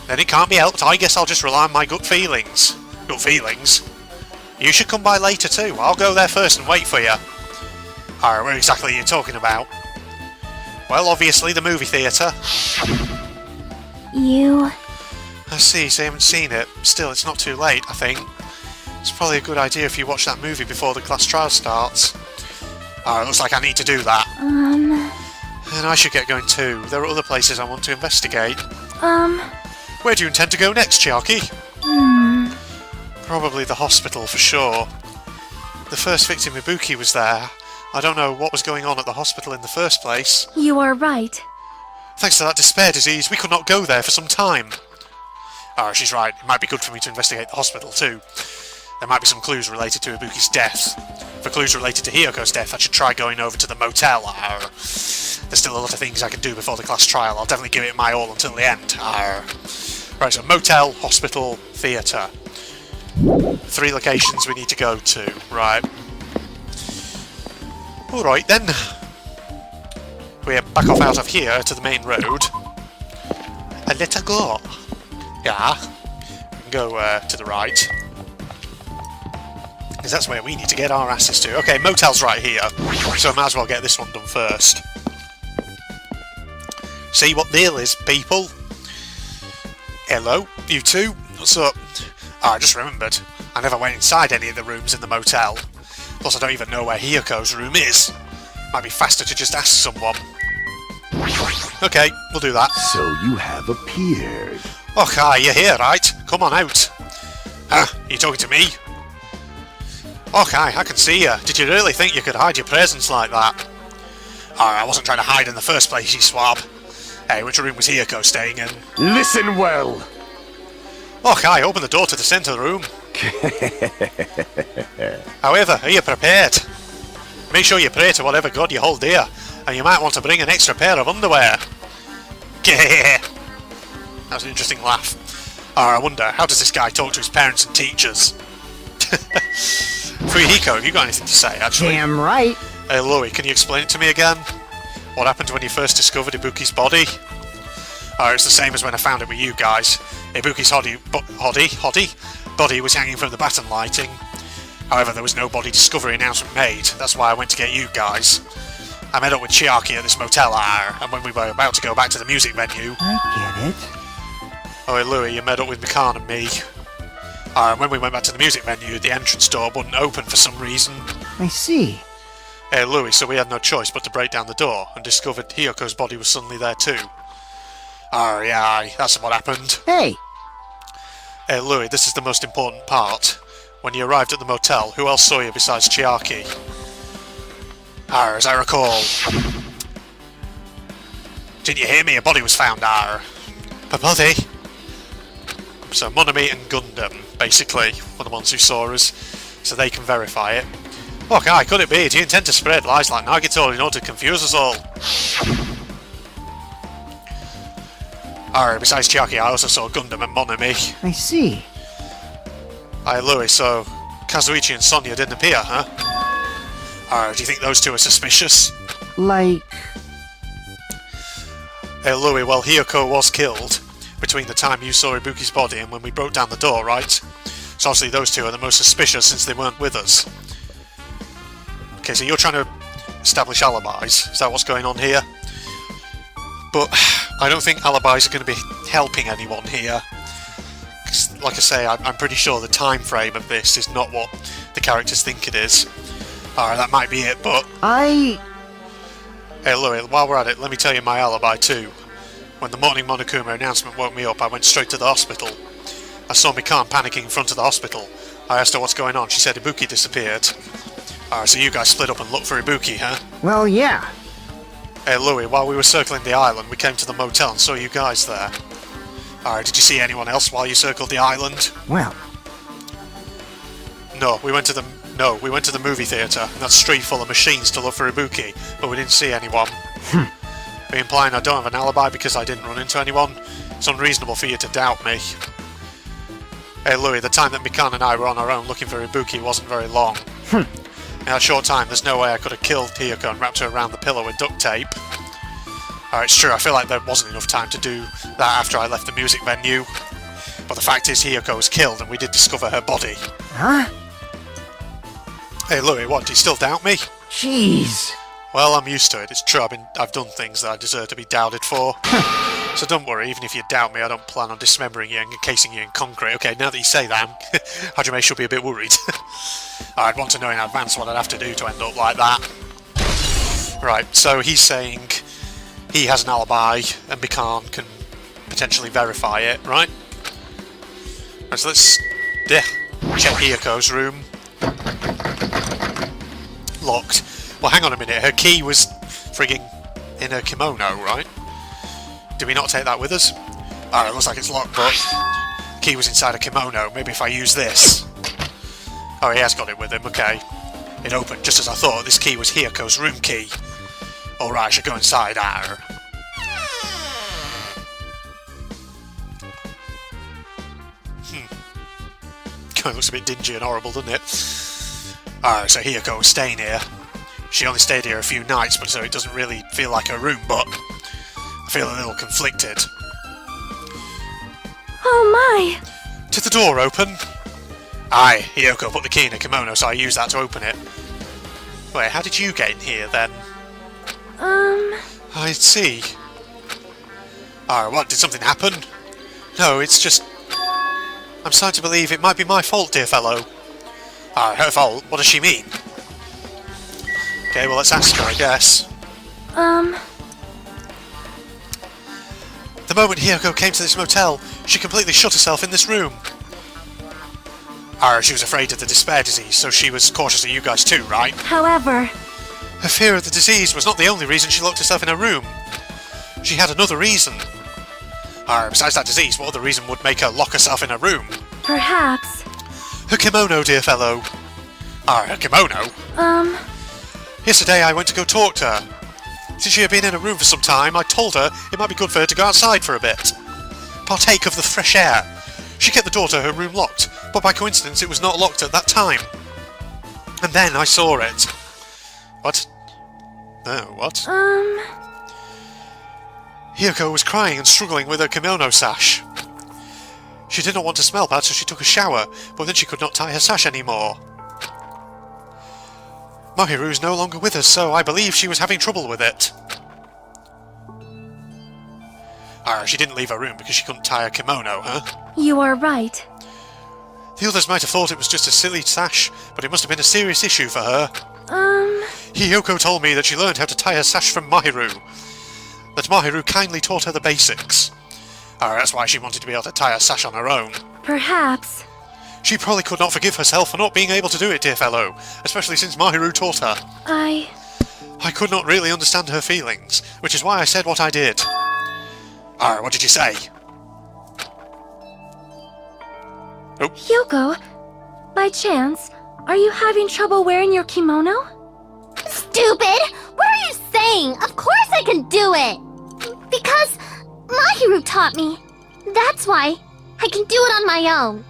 Then it can't be helped. I guess I'll just rely on my gut feelings. Gut feelings? You should come by later too. I'll go there first and wait for you. Alright, what exactly are you talking about? Well, obviously the movie theatre. You... I see, so you haven't seen it. Still, it's not too late, I think. It's probably a good idea if you watch that movie before the class trial starts. It looks like I need to do that. And I should get going too. There are other places I want to investigate. Where do you intend to go next, Chiaki? Probably the hospital, for sure. The first victim, Ibuki, was there. I don't know what was going on at the hospital in the first place. You are right. Thanks to that despair disease, we could not go there for some time. She's right. It might be good for me to investigate the hospital too. There might be some clues related to Ibuki's death. For clues related to Hiyoko's death, I should try going over to the motel. There's still a lot of things I can do before the class trial. I'll definitely give it my all until the end. Right, so motel, hospital, theatre. 3 locations we need to go to. Right. Alright then. We're back off out of here to the main road. And let's go. Yeah. We can go to the right. Because that's where we need to get our asses to. Okay, motel's right here. So I might as well get this one done first. See what the deal is, people. Hello, you two. What's up? I just remembered. I never went inside any of the rooms in the motel. Plus I don't even know where Hiyoko's room is. Might be faster to just ask someone. Okay, we'll do that. So you have appeared. Okay, you're here, right? Come on out. You talking to me? Okay, I can see you. Did you really think you could hide your presence like that? I wasn't trying to hide in the first place, you swab. Hey, which room was Hiyoko staying in? Listen well. Okay, open the door to the centre room. However, are you prepared? Make sure you pray to whatever god you hold dear, and you might want to bring an extra pair of underwear. That was an interesting laugh. I wonder, how does this guy talk to his parents and teachers? Fuyuhiko, have you got anything to say, actually? Damn right. Hey, Louie, can you explain it to me again? What happened when you first discovered Ibuki's body? It's the same as when I found it with you guys. Ibuki's body was hanging from the baton lighting. However, there was no body discovery announcement made. That's why I went to get you guys. I met up with Chiaki at this motel and when we were about to go back to the music venue... I get it. Oh, hey, Louie, you met up with Mikan and me. When we went back to the music venue, the entrance door wouldn't open for some reason. I see. Hey, Louie, so we had no choice but to break down the door, and discovered Hiyoko's body was suddenly there too. Yeah, that's what happened. Hey! Hey, Louie, this is the most important part. When you arrived at the motel, who else saw you besides Chiaki? As I recall... Didn't you hear me? A body was found, A body? So Monami and Gundam, basically, were the ones who saw us, so they can verify it. Okay, could it be? Do you intend to spread lies like Nagito in order to confuse us all? Alright, besides Chiaki, I also saw Gundam and Monami. I see. Alright, Louis, so Kazuichi and Sonya didn't appear, huh? Alright, do you think those two are suspicious? Like... Hey, Louis, well, Hiyoko was killed between the time you saw Ibuki's body and when we broke down the door, right? So obviously those two are the most suspicious since they weren't with us. Okay, so you're trying to establish alibis. Is that what's going on here? But I don't think alibis are going to be helping anyone here. 'Cause, like I say, I'm pretty sure the time frame of this is not what the characters think it is. Alright, that might be it, but... Hey Louis, while we're at it, let me tell you my alibi too. When the morning Monokuma announcement woke me up, I went straight to the hospital. I saw Mikan panicking in front of the hospital. I asked her what's going on. She said Ibuki disappeared. Alright, so you guys split up and looked for Ibuki, huh? Well, yeah. Hey Louis, while we were circling the island, we came to the motel and saw you guys there. Alright, did you see anyone else while you circled the island? Well... No, we went to the movie theatre, and that street full of machines to look for Ibuki, but we didn't see anyone. Are you implying I don't have an alibi because I didn't run into anyone? It's unreasonable for you to doubt me. Hey Louis, the time that Mikan and I were on our own looking for Ibuki wasn't very long. In that short time, there's no way I could have killed Hiyoko and wrapped her around the pillow with duct tape. Alright, it's true, I feel like there wasn't enough time to do that after I left the music venue. But the fact is, Hiyoko was killed and we did discover her body. Huh? Hey Louis, what, do you still doubt me? Jeez. Well, I'm used to it. It's true, I've done things that I deserve to be doubted for. So don't worry, even if you doubt me, I don't plan on dismembering you and encasing you in concrete. Okay, now that you say that, Hajime should be a bit worried. I'd want to know in advance what I'd have to do to end up like that. Right, so he's saying he has an alibi and Mikan can potentially verify it, right? Right, so let's check Hiyoko's room. Locked. Well, hang on a minute, her key was frigging in her kimono, right? Did we not take that with us? Alright, looks like it's locked, but the key was inside a kimono. Maybe if I use this. Oh, he has got it with him, okay. It opened just as I thought. This key was Hiyoko's room key. Alright, I should go inside her. It looks a bit dingy and horrible, doesn't it? Alright, so Hiyoko was staying here. She only stayed here a few nights, but so it doesn't really feel like her room, but I feel a little conflicted. Oh my! Did the door open? Aye, Hiyoko put the key in her kimono, so I used that to open it. Wait, how did you get in here, then? I see. Alright, what, did something happen? No, it's just... I'm starting to believe it might be my fault, dear fellow. Alright, her fault? What does she mean? Okay, well, let's ask her, I guess. The moment Hiyoko came to this motel, she completely shut herself in this room. She was afraid of the despair disease, so she was cautious of you guys too, right? However... Her fear of the disease was not the only reason she locked herself in her room. She had another reason. Besides that disease, what other reason would make her lock herself in her room? Perhaps... Her kimono, dear fellow. Her kimono? Yesterday I went to go talk to her. Since she had been in her room for some time, I told her it might be good for her to go outside for a bit. Partake of the fresh air. She kept the door to her room locked, but by coincidence it was not locked at that time. And then I saw it. What? No, what? Hiyoko was crying and struggling with her kimono sash. She did not want to smell bad, so she took a shower, but then she could not tie her sash anymore. Mahiru is no longer with us, so I believe she was having trouble with it. She didn't leave her room because she couldn't tie her kimono, huh? You are right. The others might have thought it was just a silly sash, but it must have been a serious issue for her. Hiyoko told me that she learned how to tie her sash from Mahiru. That Mahiru kindly taught her the basics. That's why she wanted to be able to tie her sash on her own. Perhaps. She probably could not forgive herself for not being able to do it, dear fellow, especially since Mahiru taught her. I could not really understand her feelings, which is why I said what I did. What did you say? Oh. Hiyoko, by chance, are you having trouble wearing your kimono? Stupid! What are you saying? Of course I can do it! Because Mayuru taught me. That's why. I can do it on my own.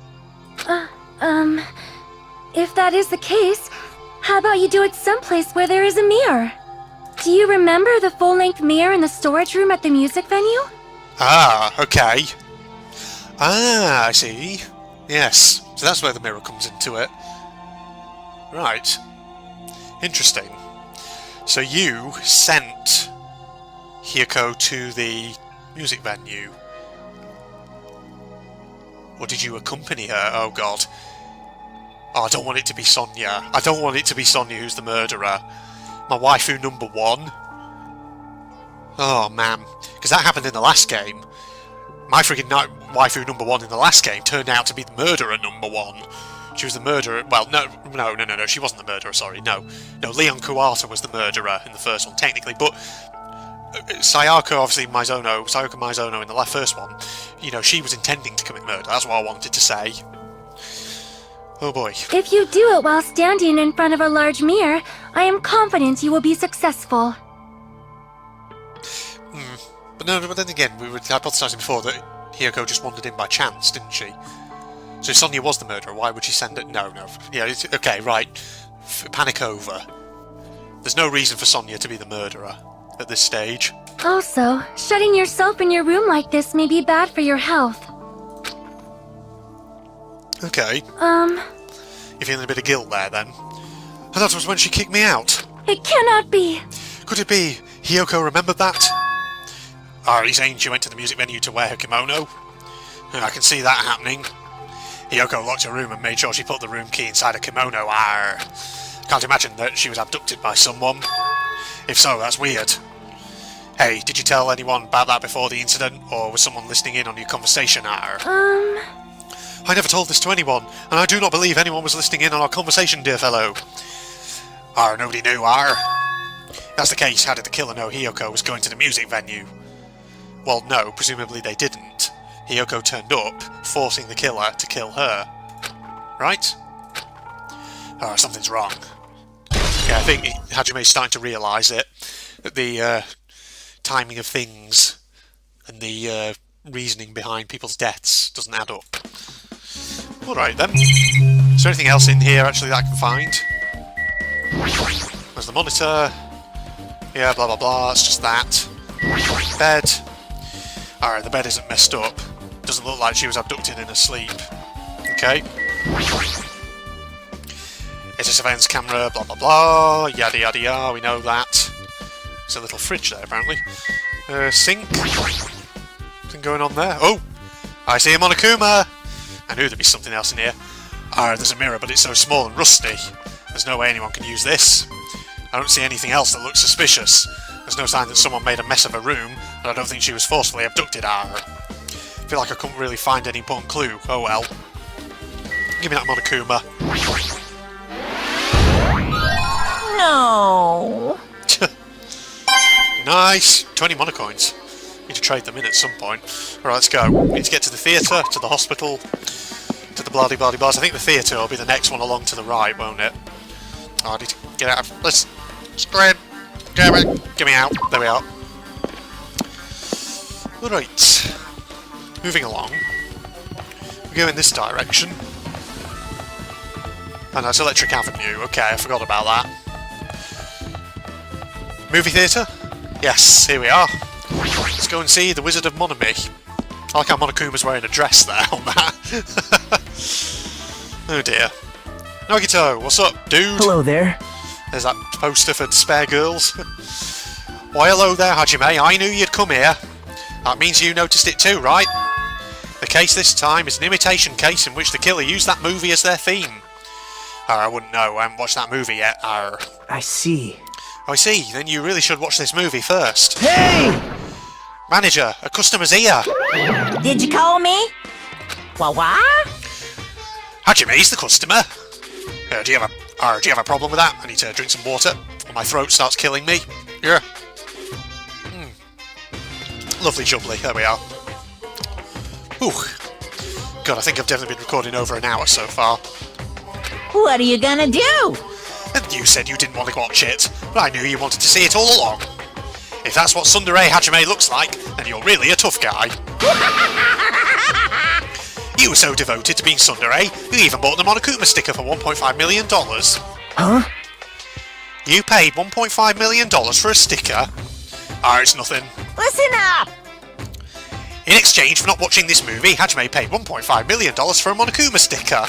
If that is the case, how about you do it someplace where there is a mirror? Do you remember the full-length mirror in the storage room at the music venue? Ah, okay. Ah, I see. Yes, so that's where the mirror comes into it. Right. Interesting. So you sent Hiyoko to the music venue. Or did you accompany her? Oh god. Oh, I don't want it to be Sonia. I don't want it to be Sonia who's the murderer. My waifu number one. Oh man. Because that happened in the last game. My freaking waifu number one in the last game turned out to be the murderer number one. She was the murderer. Well, no, she wasn't the murderer, sorry, no. No, Leon Kuwata was the murderer in the first one, technically, but Sayaka, obviously, Sayaka Mizono in the first one, you know, she was intending to commit murder, that's what I wanted to say. Oh boy. If you do it while standing in front of a large mirror, I am confident you will be successful. But then again, we were hypothesizing before that Hiyoko just wandered in by chance, didn't she? So if Sonia was the murderer, why would she send it? No. Yeah, okay, right. Panic over. There's no reason for Sonia to be the murderer at this stage. Also, shutting yourself in your room like this may be bad for your health. Okay. You're feeling a bit of guilt there, then? And that was when she kicked me out. It cannot be. Could it be Hiyoko remembered that? Are you saying she went to the music venue to wear her kimono? I can see that happening. Hiyoko locked her room and made sure she put the room key inside her kimono. Arr. Can't imagine that she was abducted by someone. If so, that's weird. Hey, did you tell anyone about that before the incident, or was someone listening in on your conversation? Arr. I never told this to anyone, and I do not believe anyone was listening in on our conversation, dear fellow. Arr, nobody knew, arr. If that's the case, how did the killer know Hiyoko was going to the music venue? Well, no, presumably they didn't. Hiyoko turned up, forcing the killer to kill her. Right? Oh, something's wrong. Yeah, I think Hajime's starting to realise it. That the timing of things and the reasoning behind people's deaths doesn't add up. Alright then. Is there anything else in here actually that I can find? There's the monitor. Yeah, blah blah blah, it's just that. Bed. Alright, the bed isn't messed up. Doesn't look like she was abducted in her sleep. Okay. It's a surveillance camera, blah blah blah, yada yada yada, we know that. There's a little fridge there apparently. Sink. Something going on there. Oh! I see a Monokuma! I knew there'd be something else in here. There's a mirror, but it's so small and rusty. There's no way anyone can use this. I don't see anything else that looks suspicious. There's no sign that someone made a mess of a room, and I don't think she was forcefully abducted. I feel like I couldn't really find any important clue. Oh well. Give me that Monokuma. No. Nice! 20 monocoins. Need to trade them in at some point. Alright, let's go. We need to get to the theatre, to the hospital, to the blah-de-blah-de-blahs. I think the theatre will be the next one along to the right, won't it? Oh, I need to get out of... Let's go in. Get me out. There we are. Alright. Moving along. We go in this direction. Oh no, it's Electric Avenue. Okay, I forgot about that. Movie theatre? Yes, here we are. Let's go and see The Wizard of Monomi. I like how Monokuma's wearing a dress there on that. Oh dear. Nagito, what's up, dude? Hello there. There's that poster for Spare Girls. Why hello there, Hajime. I knew you'd come here. That means you noticed it too, right? The case this time is an imitation case in which the killer used that movie as their theme. I wouldn't know. I haven't watched that movie yet. I see. I see. Then you really should watch this movie first. Hey! Manager, a customer's here. Did you call me? What? Hajime's the customer. Do you have a problem with that? I need to drink some water, or my throat starts killing me. Yeah. Lovely jubbly. There we are. Ooh. God, I think I've definitely been recording over an hour so far. What are you gonna do? And you said you didn't want to watch it, but I knew you wanted to see it all along. If that's what Tsundere Hajime looks like, then you're really a tough guy. You were so devoted to being Tsundere, you even bought the Monokuma sticker for $1.5 million. Huh? You paid $1.5 million for a sticker? Ah, it's nothing. Listen up! In exchange for not watching this movie, Hajime paid $1.5 million for a Monokuma sticker.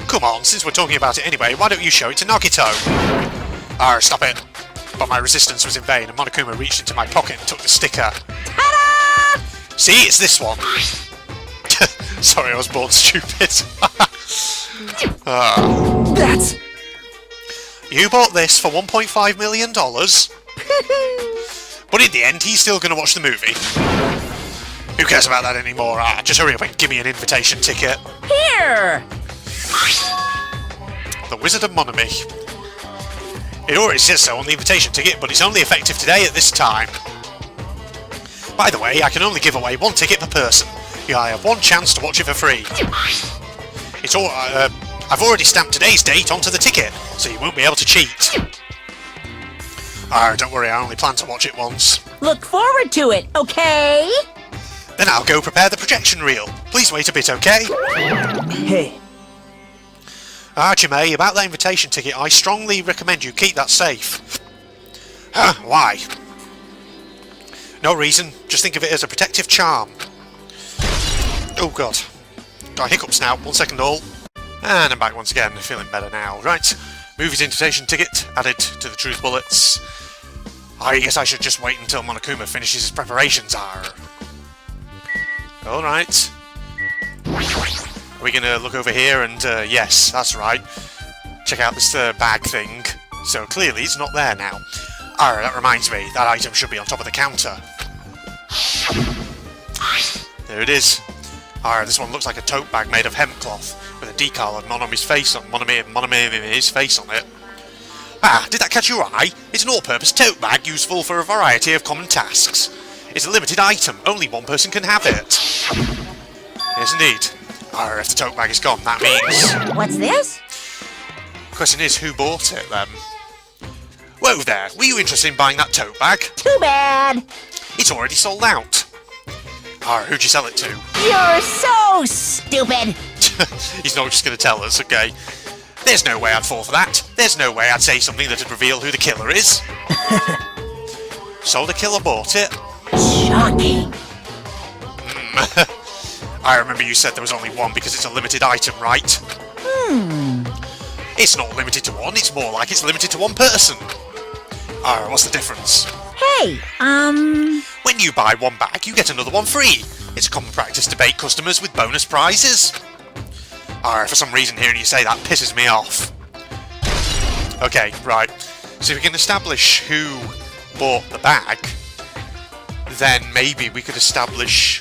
Come on, since we're talking about it anyway, why don't you show it to Nagito? Ah, stop it. But my resistance was in vain, and Monokuma reached into my pocket and took the sticker. Ta-da! See, it's this one. Sorry, I was born stupid. That's... You bought this for $1.5 million? But in the end, he's still going to watch the movie. Who cares about that anymore? Just hurry up and give me an invitation ticket. Here! The Wizard of Monami. It already says so on the invitation ticket, but it's only effective today at this time. By the way, I can only give away one ticket per person. I have one chance to watch it for free. It's all. I've already stamped today's date onto the ticket, so you won't be able to cheat. Don't worry, I only plan to watch it once. Look forward to it, okay? Then I'll go prepare the projection reel. Please wait a bit, okay? Hey. Hajime, about that invitation ticket, I strongly recommend you keep that safe. Why? No reason, just think of it as a protective charm. Oh god. Got hiccups now, 1 second all. And I'm back once again, feeling better now. Right, movie's invitation ticket added to the truth bullets. I guess I should just wait until Monokuma finishes his preparations. Alright. Are we gonna look over here and, yes, that's right. Check out this bag thing. So clearly it's not there now. That reminds me, that item should be on top of the counter. There it is. This one looks like a tote bag made of hemp cloth, with a decal of Monomi's face on Monomi's face on it. Did that catch your eye? It's an all-purpose tote bag useful for a variety of common tasks. It's a limited item, only one person can have it. Yes, indeed. If the tote bag is gone, that means... What's this? The question is, who bought it, then? Whoa there, were you interested in buying that tote bag? Too bad! It's already sold out. Who'd you sell it to? You're so stupid! He's not just going to tell us, okay? There's no way I'd fall for that. There's no way I'd say something that'd reveal who the killer is. So the killer bought it. Shocking! I remember you said there was only one because it's a limited item, right? It's not limited to one, it's more like it's limited to one person. What's the difference? Hey, When you buy one bag, you get another one free. It's a common practice to bait customers with bonus prizes. For some reason hearing you say that pisses me off. Okay, right. So if we can establish who bought the bag, then maybe we could establish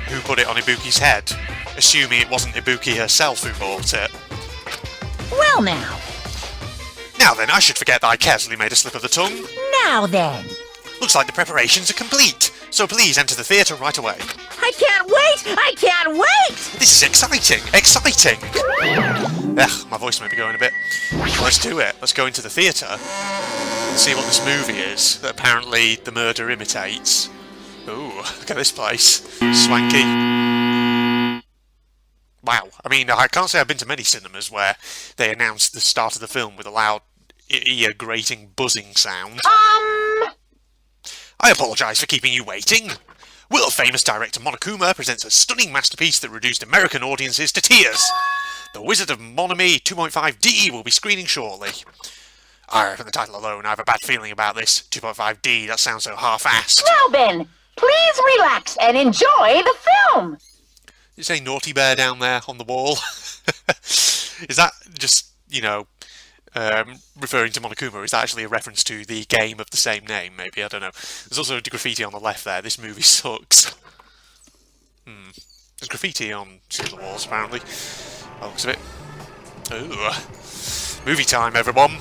who put it on Ibuki's head, assuming it wasn't Ibuki herself who bought it. well now. Now then, I should forget that I carelessly made a slip of the tongue. Now then. Looks like the preparations are complete, so please enter the theatre right away. I can't wait! I can't wait! This is exciting! Exciting! Ugh, my voice might be going a bit. Let's do it. Let's go into the theatre and see what this movie is that apparently the murder imitates. Ooh, look at this place. Swanky. Wow. I mean, I can't say I've been to many cinemas where they announce the start of the film with a loud, ear-grating buzzing sound. I apologise for keeping you waiting. World-famous director Monokuma presents a stunning masterpiece that reduced American audiences to tears. The Wizard of Monami 2.5D will be screening shortly. From the title alone, I have a bad feeling about this. 2.5D, that sounds so half-assed. Now then, please relax and enjoy the film. Did you say Naughty Bear down there on the wall? Is that just, you know, referring to Monokuma? Is that actually a reference to the game of the same name, maybe? I don't know. There's also a graffiti on the left there. This movie sucks. There's graffiti on some of the walls, apparently. By the looks of it. Ooh. Movie time, everyone.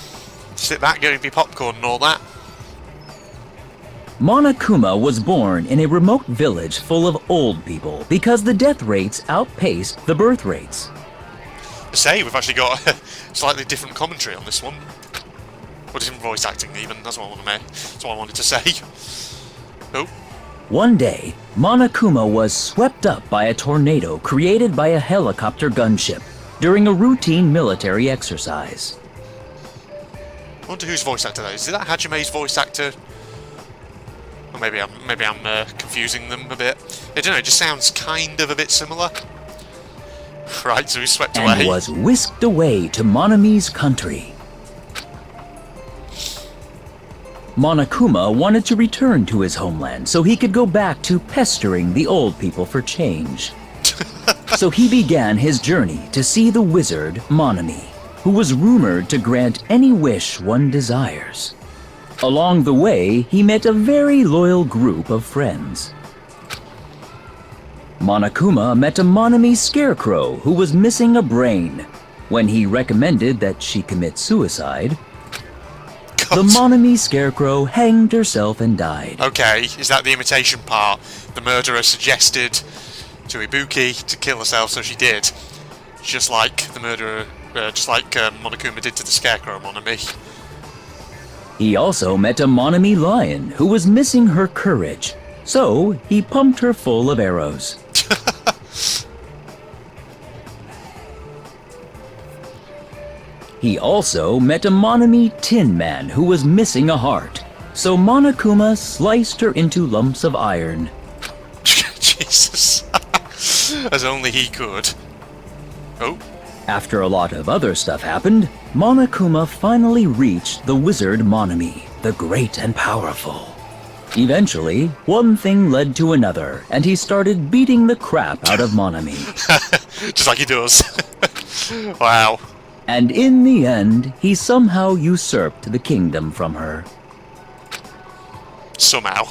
Sit back, get your popcorn and all that. Monokuma was born in a remote village full of old people because the death rates outpaced the birth rates. To say, we've actually got a slightly different commentary on this one. Or different voice acting, even. That's what I wanted to say. Oh. One day, Monokuma was swept up by a tornado created by a helicopter gunship during a routine military exercise. I wonder whose voice actor that is. Is that Hajime's voice actor? Or maybe I'm confusing them a bit. I don't know, it just sounds kind of a bit similar. Right, so he's swept away. And was whisked away to Monami's country. Monokuma wanted to return to his homeland so he could go back to pestering the old people for change. So he began his journey to see the wizard Monami, who was rumored to grant any wish one desires. Along the way, he met a very loyal group of friends. Monokuma met a Monami scarecrow who was missing a brain. When he recommended that she commit suicide, the Monami scarecrow hanged herself and died. Okay, is that the imitation part? The murderer suggested to Ibuki to kill herself, so she did. Just like the murderer, Monokuma did to the scarecrow Monami. He also met a Monami lion who was missing her courage, so he pumped her full of arrows. He also met a Monami tin man who was missing a heart, so Monokuma sliced her into lumps of iron. Jesus. As only he could. Oh. After a lot of other stuff happened, Monokuma finally reached the wizard Monami, the great and powerful. Eventually, one thing led to another, and he started beating the crap out of Monami. Just like he does. Wow. And in the end, he somehow usurped the kingdom from her. Somehow.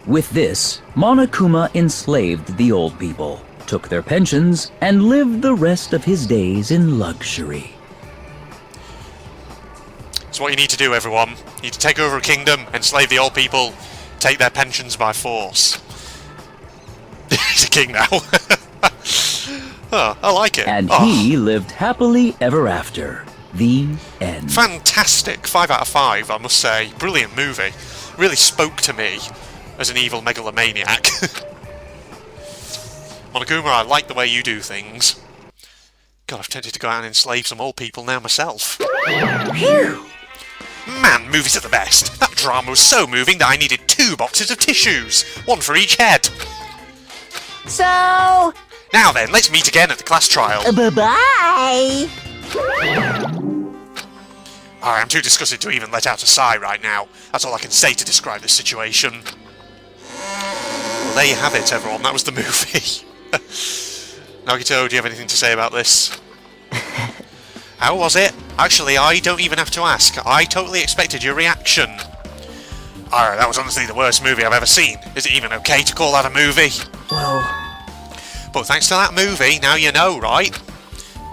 With this, Monokuma enslaved the old people, took their pensions, and lived the rest of his days in luxury. It's what you need to do, everyone. You need to take over a kingdom, enslave the old people, take their pensions by force. He's a king now. Oh, I like it. And he lived happily ever after. The end. Fantastic. 5 out of 5, I must say. Brilliant movie. Really spoke to me as an evil megalomaniac. Monokuma, I like the way you do things. God, I've tempted to go out and enslave some old people now myself. Phew! Man, movies are the best. That drama was so moving that I needed 2 boxes of tissues. 1 for each head. So... Now then, let's meet again at the class trial. bye-bye! I'm too disgusted to even let out a sigh right now. That's all I can say to describe this situation. Well, there you have it, everyone. That was the movie. Nagito, do you have anything to say about this? How was it? Actually, I don't even have to ask. I totally expected your reaction. Alright, that was honestly the worst movie I've ever seen. Is it even okay to call that a movie? Well, But thanks to that movie, now you know, right?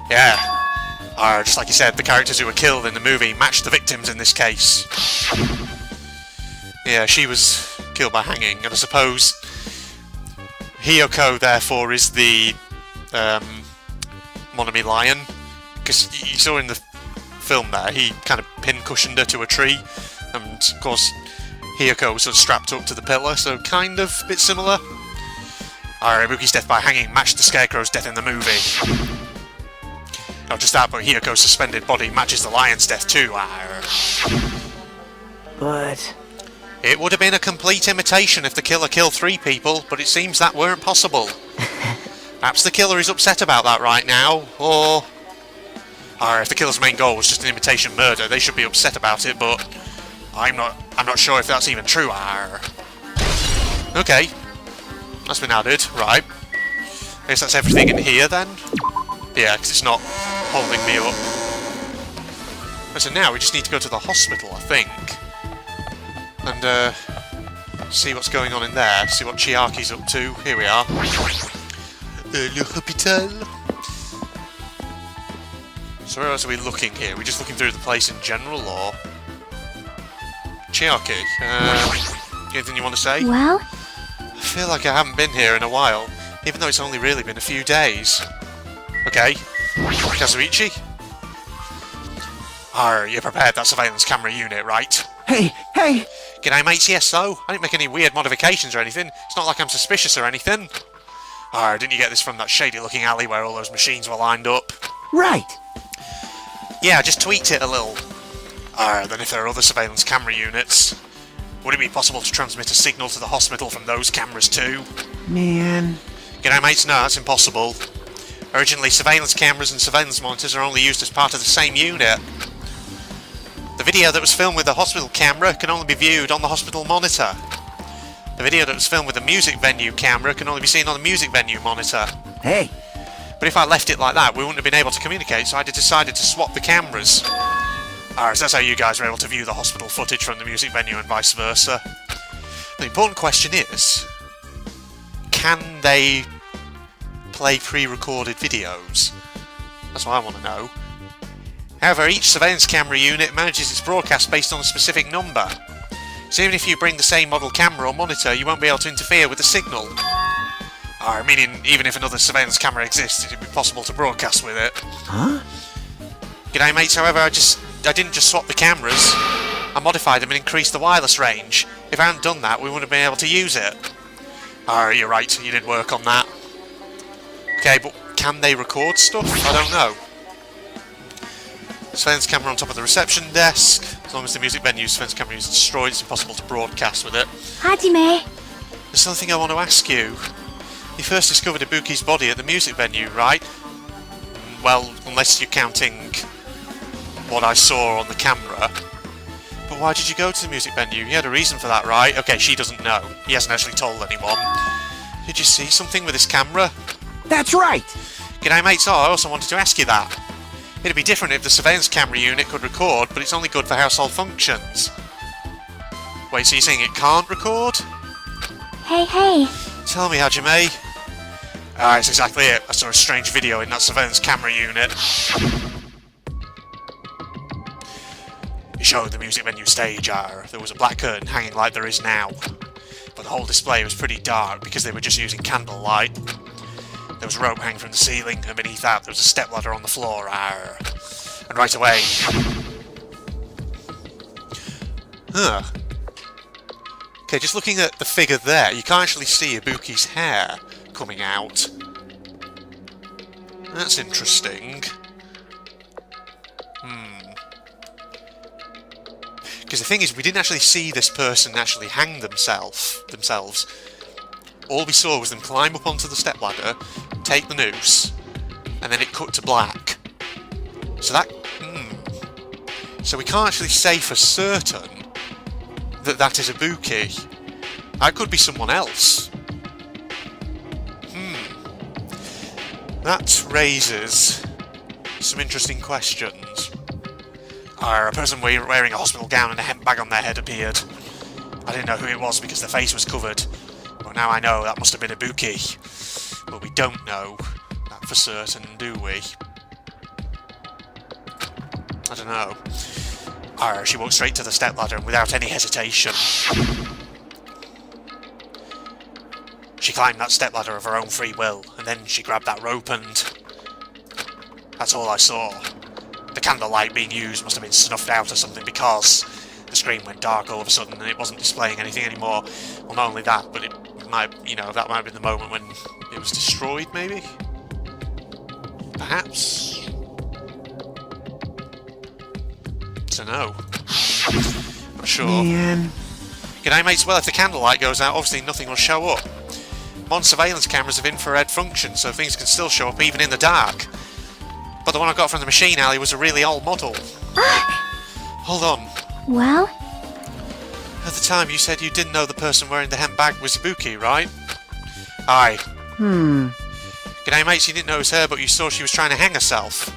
Yeah. Just like you said, the characters who were killed in the movie matched the victims in this case. Yeah, she was killed by hanging, and I suppose Hiyoko, therefore, is the Monami lion. Because you saw in the film there, he kind of pin-cushioned her to a tree, and of course Hiyoko was sort of strapped up to the pillar, so kind of a bit similar. Ibuki's death by hanging matched the Scarecrow's death in the movie. Not just that, but Hiyoko's suspended body matches the lion's death too. but... It would have been a complete imitation if the killer killed 3 people, but it seems that weren't possible. Perhaps the killer is upset about that right now, or if the killer's main goal was just an imitation murder, they should be upset about it, but I'm not sure if that's even true. Okay. That's been added, right. I guess that's everything in here then? Yeah, because it's not holding me up. So now we just need to go to the hospital, I think. And, see what's going on in there, see what Chiaki's up to. Here we are. Le Hospital. So where else are we looking here? Are we just looking through the place in general, or...? Chiaki, anything you want to say? Well, I feel like I haven't been here in a while, even though it's only really been a few days. Okay, Kazuichi? You prepared that surveillance camera unit, right? Hey, hey! G'day mates, yes so. I didn't make any weird modifications or anything. It's not like I'm suspicious or anything. Didn't you get this from that shady looking alley where all those machines were lined up? Right! Yeah, I just tweaked it a little. Then if there are other surveillance camera units, would it be possible to transmit a signal to the hospital from those cameras too? Man... G'day mates, no, that's impossible. Originally, surveillance cameras and surveillance monitors are only used as part of the same unit. The video that was filmed with the hospital camera can only be viewed on the hospital monitor. The video that was filmed with the music venue camera can only be seen on the music venue monitor. Hey! But if I left it like that, we wouldn't have been able to communicate, so I decided to swap the cameras. So that's how you guys were able to view the hospital footage from the music venue and vice versa. The important question is, can they play pre-recorded videos? That's what I want to know. However, each surveillance camera unit manages its broadcast based on a specific number. So even if you bring the same model camera or monitor, you won't be able to interfere with the signal. Meaning, even if another surveillance camera exists, it'd be possible to broadcast with it. Huh? G'day mates, however, I didn't just swap the cameras. I modified them and increased the wireless range. If I hadn't done that, we wouldn't have been able to use it. You're right, you did work on that. Okay, but can they record stuff? I don't know. Surveillance camera on top of the reception desk. As long as the music venue surveillance camera is destroyed, it's impossible to broadcast with it. Hajime. There's something I want to ask you. You first discovered Ibuki's body at the music venue, right? Well, unless you're counting what I saw on the camera. But why did you go to the music venue? You had a reason for that, right? Okay, she doesn't know. He hasn't actually told anyone. Did you see something with this camera? That's right! G'day mates, I also wanted to ask you that. It'd be different if the surveillance camera unit could record, but it's only good for household functions. Wait, so you're saying it can't record? Hey, hey. Tell me, Hajime. That's exactly it. I saw a strange video in that surveillance camera unit. It showed the music venue stage. There was a black curtain hanging like there is now. But the whole display was pretty dark because they were just using candlelight. There was a rope hanging from the ceiling, and beneath that there was a stepladder on the floor. And right away... Okay, just looking at the figure there, you can't actually see Ibuki's hair coming out. That's interesting. Because the thing is, we didn't actually see this person actually hang themselves. All we saw was them climb up onto the stepladder, take the noose, and then it cut to black. So that... So we can't actually say for certain that that is Ibuki. That could be someone else. That raises some interesting questions. A person wearing a hospital gown and a hemp bag on their head appeared. I didn't know who it was because their face was covered. But now I know that must have been Ibuki. But we don't know that for certain, do we? I don't know. She walked straight to the stepladder and without any hesitation. She climbed that stepladder of her own free will, and then she grabbed that rope and... That's all I saw. The candlelight being used must have been snuffed out or something because the screen went dark all of a sudden and it wasn't displaying anything anymore. Well, not only that, but it might, that might have been the moment when it was destroyed, maybe? Perhaps? Dunno. Not sure. Man. G'day mates, well if the candlelight goes out, obviously nothing will show up. Modern surveillance cameras have infrared function, so things can still show up even in the dark. But the one I got from the machine alley was a really old model. Hold on. Well? At the time you said you didn't know the person wearing the hemp bag was Ibuki, right? Aye. G'day mates, you didn't know it was her, but you saw she was trying to hang herself.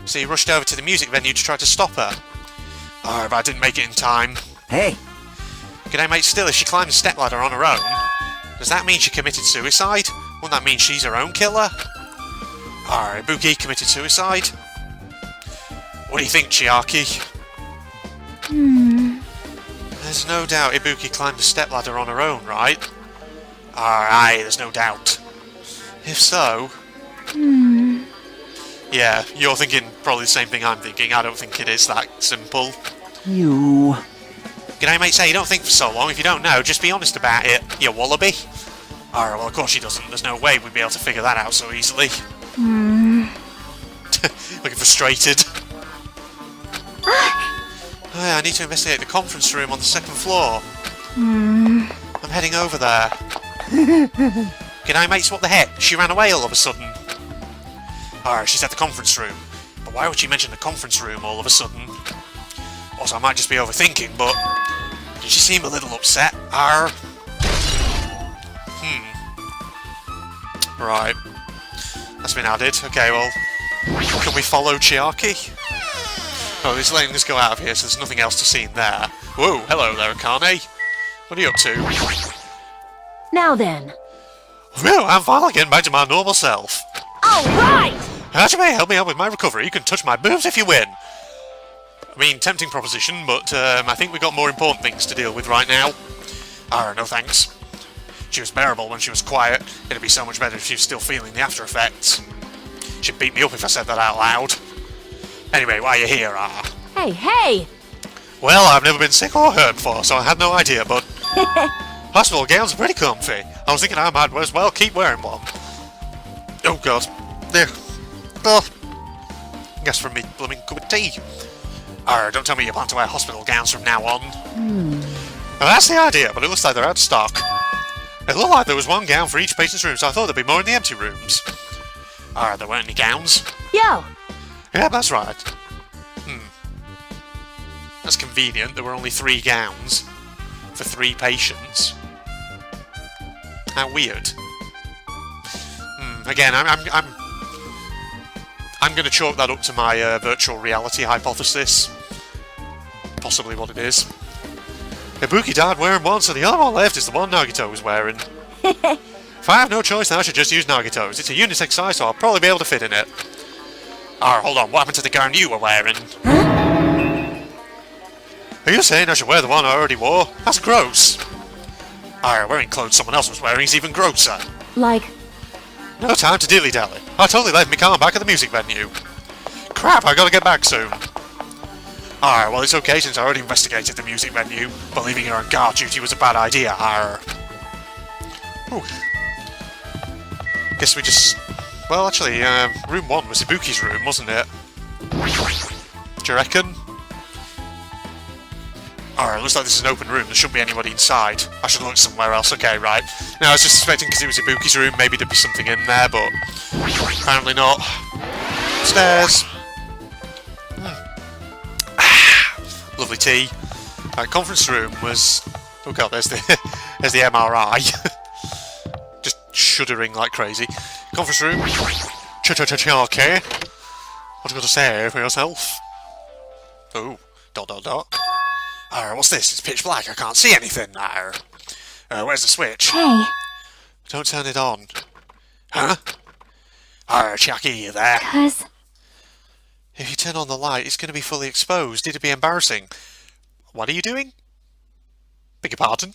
So you rushed over to the music venue to try to stop her. But I didn't make it in time. Hey! G'day mate, still, if she climbed the stepladder on her own, does that mean she committed suicide? Wouldn't that mean she's her own killer? Ibuki committed suicide? What do you think, Chiaki? There's no doubt Ibuki climbed the stepladder on her own, right? Aye, there's no doubt. If so... Yeah, you're thinking probably the same thing I'm thinking. I don't think it is that simple. You... G'day, mate. Say you don't think for so long. If you don't know, just be honest about it, you wallaby. Alright, well, of course she doesn't. There's no way we'd be able to figure that out so easily. Looking frustrated. I need to investigate the conference room on the second floor. I'm heading over there. G'day, mates. What the heck? She ran away all of a sudden. Alright, she's at the conference room. But why would she mention the conference room all of a sudden? Also, I might just be overthinking, but... Did she seem a little upset? Right. That's been added. Okay, well... Can we follow Chiaki? Oh, he's letting us go out of here, so there's nothing else to see in there. Whoa, hello there, Akane. What are you up to? Now then. Phew, I'm finally getting back to my normal self. Alright! Hajime, help me out with my recovery. You can touch my boobs if you win. I mean, tempting proposition, but I think we've got more important things to deal with right now. No thanks. She was bearable when she was quiet. It'd be so much better if she was still feeling the after effects. She'd beat me up if I said that out loud. Anyway, why are you here, Hey, hey! Well, I've never been sick or hurt before, so I had no idea, but... Hospital gowns are pretty comfy. I was thinking I might as well keep wearing one. Oh, God. There. Oh. Guess from me blooming cup of tea. Don't tell me you plan to wear hospital gowns from now on. Well, that's the idea, but it looks like they're out of stock. It looked like there was one gown for each patient's room, so I thought there'd be more in the empty rooms. There weren't any gowns. Yo! Yeah, that's right. That's convenient. There were only 3 gowns for 3 patients. How weird. Again, I'm going to chalk that up to my virtual reality hypothesis. Possibly what it is. Ibuki died wearing one, so the other one left is the one Nagito was wearing. If I have no choice, then I should just use Nagito's. It's a unisex size, so I'll probably be able to fit in it. Hold on, what happened to the gown you were wearing? Are you saying I should wear the one I already wore? That's gross. Wearing clothes someone else was wearing is even grosser. Like... No time to dilly-dally. I totally left my car back at the music venue. Crap, I gotta get back soon. Well, it's okay since I already investigated the music venue, but leaving her on guard duty was a bad idea. Ooh. Guess we just... Well, actually, room 1 was Ibuki's room, wasn't it? Do you reckon? Looks like this is an open room. There shouldn't be anybody inside. I should look somewhere else. Okay, right. Now, I was just suspecting because it was Ibuki's room, maybe there'd be something in there, but apparently not. Stairs. Lovely tea. Conference room was... Oh god, there's the there's the MRI. Just shuddering like crazy. Conference room. Okay. What you got to say for yourself? Oh, ... what's this? It's pitch black. I can't see anything. Where's the switch? Hey. Don't turn it on. Huh? Chiaki, you there? 'Cause... If you turn on the light, it's going to be fully exposed. It'd be embarrassing. What are you doing? Beg your pardon?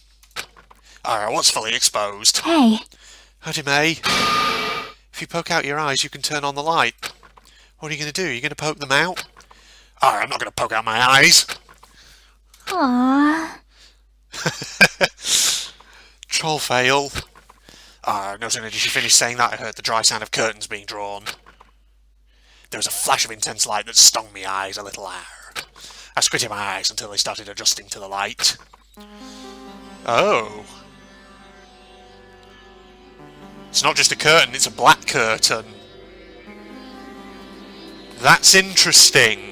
What's fully exposed? Hey. Hajime, if you poke out your eyes, you can turn on the light. What are you going to do? Are you going to poke them out? I'm not going to poke out my eyes. Aww. Troll fail. No sooner did she finish saying that, I heard the dry sound of curtains being drawn. There was a flash of intense light that stung me eyes a little. I squinted my eyes until they started adjusting to the light. Oh. It's not just a curtain, it's a black curtain. That's interesting.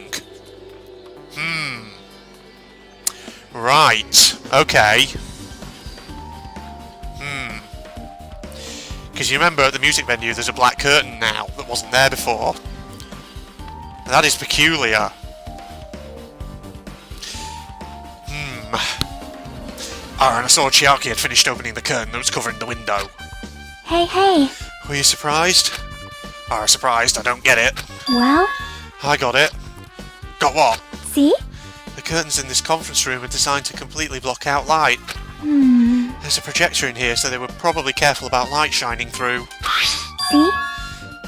Right. Okay. Because you remember at the music venue there's a black curtain now that wasn't there before. That is peculiar. And I saw Chiaki had finished opening the curtain that was covering the window. Hey, hey. Were you surprised? Surprised, I don't get it. Well? I got it. Got what? See? The curtains in this conference room are designed to completely block out light. There's a projector in here, so they were probably careful about light shining through. See?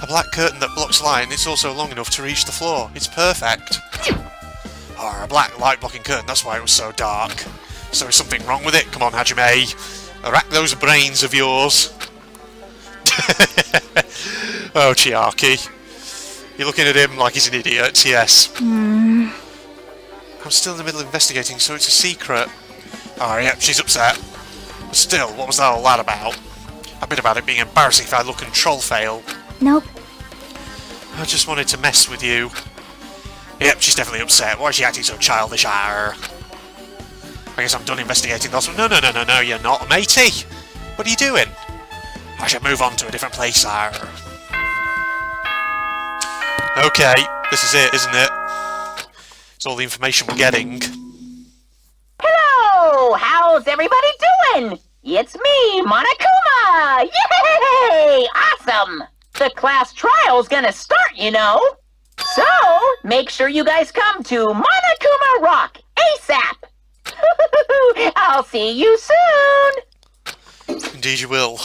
A black curtain that blocks light, and it's also long enough to reach the floor. It's perfect. Oh, a black light-blocking curtain, that's why it was so dark. So is something wrong with it? Come on, Hajime. Rack those brains of yours. Oh, Chiaki. You're looking at him like he's an idiot, yes. I'm still in the middle of investigating, so it's a secret. Oh, yep, she's upset. But still, what was that all that about? A bit about it being embarrassing if I look and troll fail. Nope. I just wanted to mess with you. Yep, she's definitely upset. Why is she acting so childish? Arr. I guess I'm done investigating those. No, you're not, matey. What are you doing? I should move on to a different place, arr. Okay, this is it, isn't it? It's all the information we're getting. Hello! How's everybody doing? It's me, Monokuma! Yay! Awesome! The class trial's gonna start, you know. So, make sure you guys come to Monokuma Rock ASAP! I'll see you soon! Indeed you will.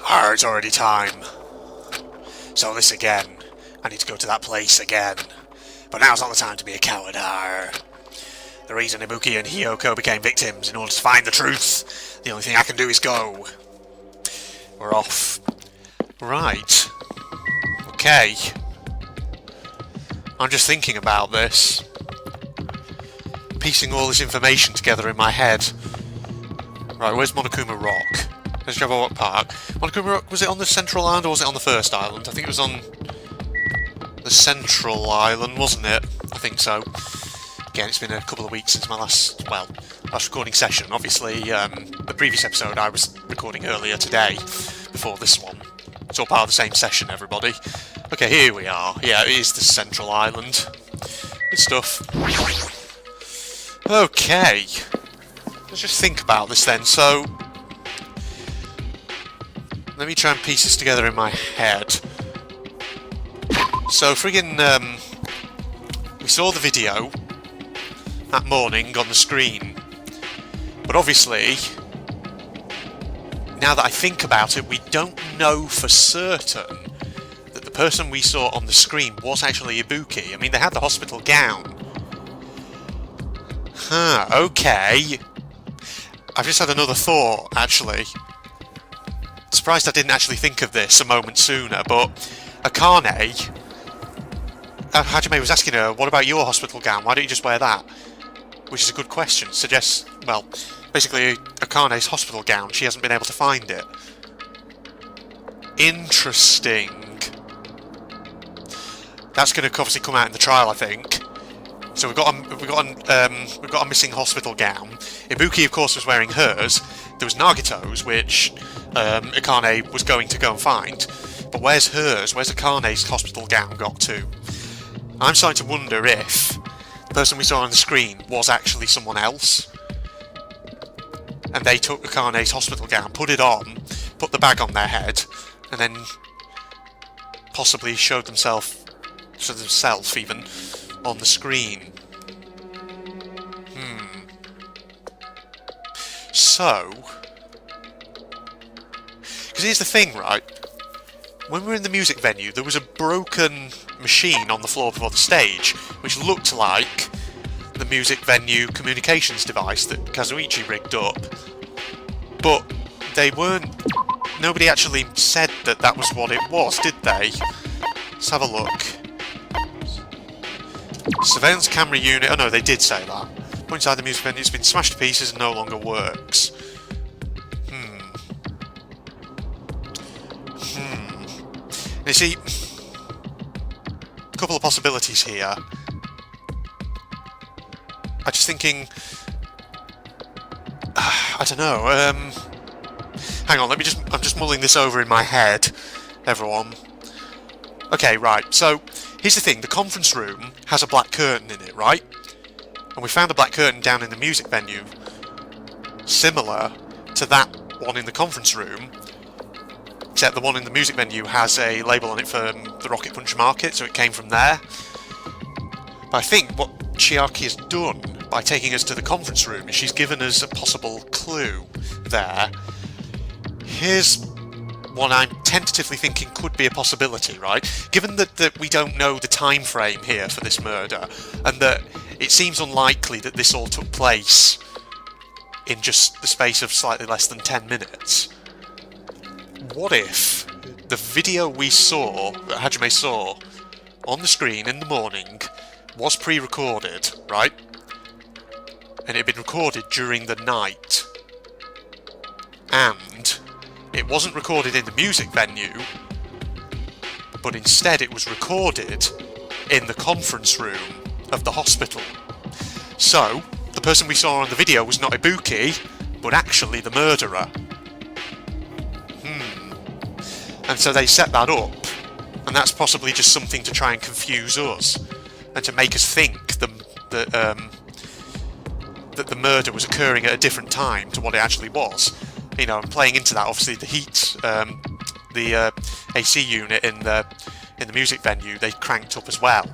Ah, it's already time. So this again. I need to go to that place again. But now's not the time to be a coward, arr. The reason Ibuki and Hiyoko became victims in order to find the truth. The only thing I can do is go. We're off. Right. Okay. I'm just thinking about this. Piecing all this information together in my head. Right, where's Monokuma Rock? There's Jabberwock Park. Monokuma Rock, was it on the central island or was it on the first island? I think it was on the central island, wasn't it? I think so. Again, it's been a couple of weeks since my last recording session. Obviously, the previous episode I was recording earlier today, before this one. It's all part of the same session, everybody. Okay, here we are. Yeah, it is the central island. Good stuff. Okay. Let's just think about this then. So, let me try and piece this together in my head. So, friggin', we saw the video that morning on the screen. But obviously, now that I think about it, we don't know for certain that the person we saw on the screen was actually Ibuki. I mean, they had the hospital gown. Huh, okay. I've just had another thought, actually. Surprised I didn't actually think of this a moment sooner, but Akane... Hajime was asking her, what about your hospital gown? Why don't you just wear that? Which is a good question. Suggests, well, basically Akane's hospital gown. She hasn't been able to find it. Interesting. That's going to obviously come out in the trial, I think. So we've got a missing hospital gown. Ibuki, of course, was wearing hers. There was Nagito's, which Akane was going to go and find. But where's hers? Where's Akane's hospital gown got to? I'm starting to wonder if the person we saw on the screen was actually someone else. And they took Akane's hospital gown, put it on, put the bag on their head, and then possibly showed themselves even on the screen. So, because here's the thing, right? When we were in the music venue, there was a broken machine on the floor before the stage, which looked like the music venue communications device that Kazuichi rigged up. But they weren't... Nobody actually said that that was what it was, did they? Let's have a look. Surveillance camera unit... Oh no, they did say that. Point inside the music venue, it's been smashed to pieces and no longer works. You see, a couple of possibilities here. I'm just thinking... I don't know, hang on, I'm just mulling this over in my head, everyone. Okay, right, so, here's the thing, the conference room has a black curtain in it, right? And we found a black curtain down in the music venue, similar to that one in the conference room, except the one in the music venue has a label on it for the Rocket Punch Market, so it came from there. But I think what Chiaki has done by taking us to the conference room is she's given us a possible clue there. Here's what I'm tentatively thinking could be a possibility, right? Given that we don't know the time frame here for this murder, and that it seems unlikely that this all took place in just the space of slightly less than 10 minutes, what if the video we saw, that Hajime saw, on the screen in the morning, was pre-recorded, right? And it had been recorded during the night. And it wasn't recorded in the music venue, but instead it was recorded in the conference room of the hospital. So, the person we saw on the video was not Ibuki, but actually the murderer. And so they set that up, and that's possibly just something to try and confuse us, and to make us think that the murder was occurring at a different time to what it actually was. You know, and playing into that, obviously the heat, the AC unit in the music venue, they cranked up as well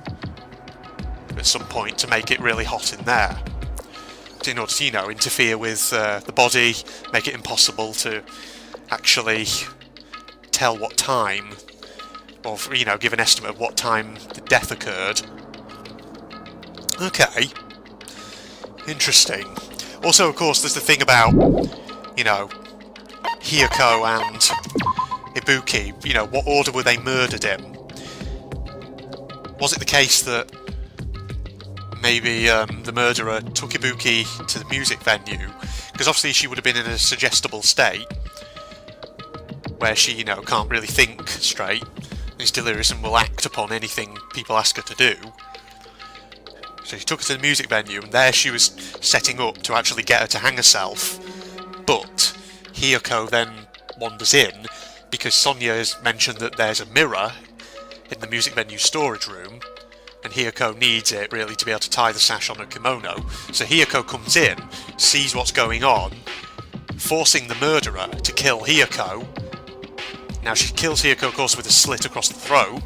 at some point to make it really hot in there, in order to, you know, interfere with the body, make it impossible to actually tell what time, or, you know, give an estimate of what time the death occurred. Okay. Interesting. Also, of course, there's the thing about, you know, Hiyoko and Ibuki. You know, what order were they murdered in? Was it the case that maybe the murderer took Ibuki to the music venue? Because obviously she would have been in a suggestible state, where she, you know, can't really think straight, and is delirious and will act upon anything people ask her to do. So she took her to the music venue, and there she was setting up to actually get her to hang herself. But Hiyoko then wanders in, because Sonia has mentioned that there's a mirror in the music venue storage room, and Hiyoko needs it really to be able to tie the sash on her kimono. So Hiyoko comes in, sees what's going on, forcing the murderer to kill Hiyoko. Now she kills Hiyoko, of course, with a slit across the throat,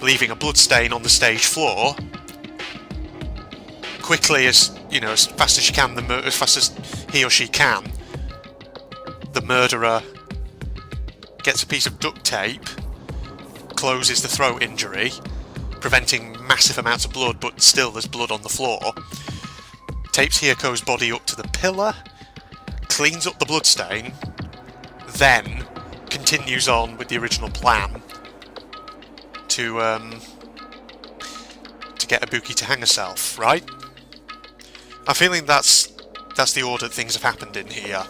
leaving a bloodstain on the stage floor. Quickly, as you know, as fast as she can, as fast as he or she can, the murderer gets a piece of duct tape, closes the throat injury, preventing massive amounts of blood, but still there's blood on the floor. Tapes Hiyoko's body up to the pillar, cleans up the bloodstain, then continues on with the original plan to get Ibuki to hang herself, right? I'm feeling that's the order that things have happened in here.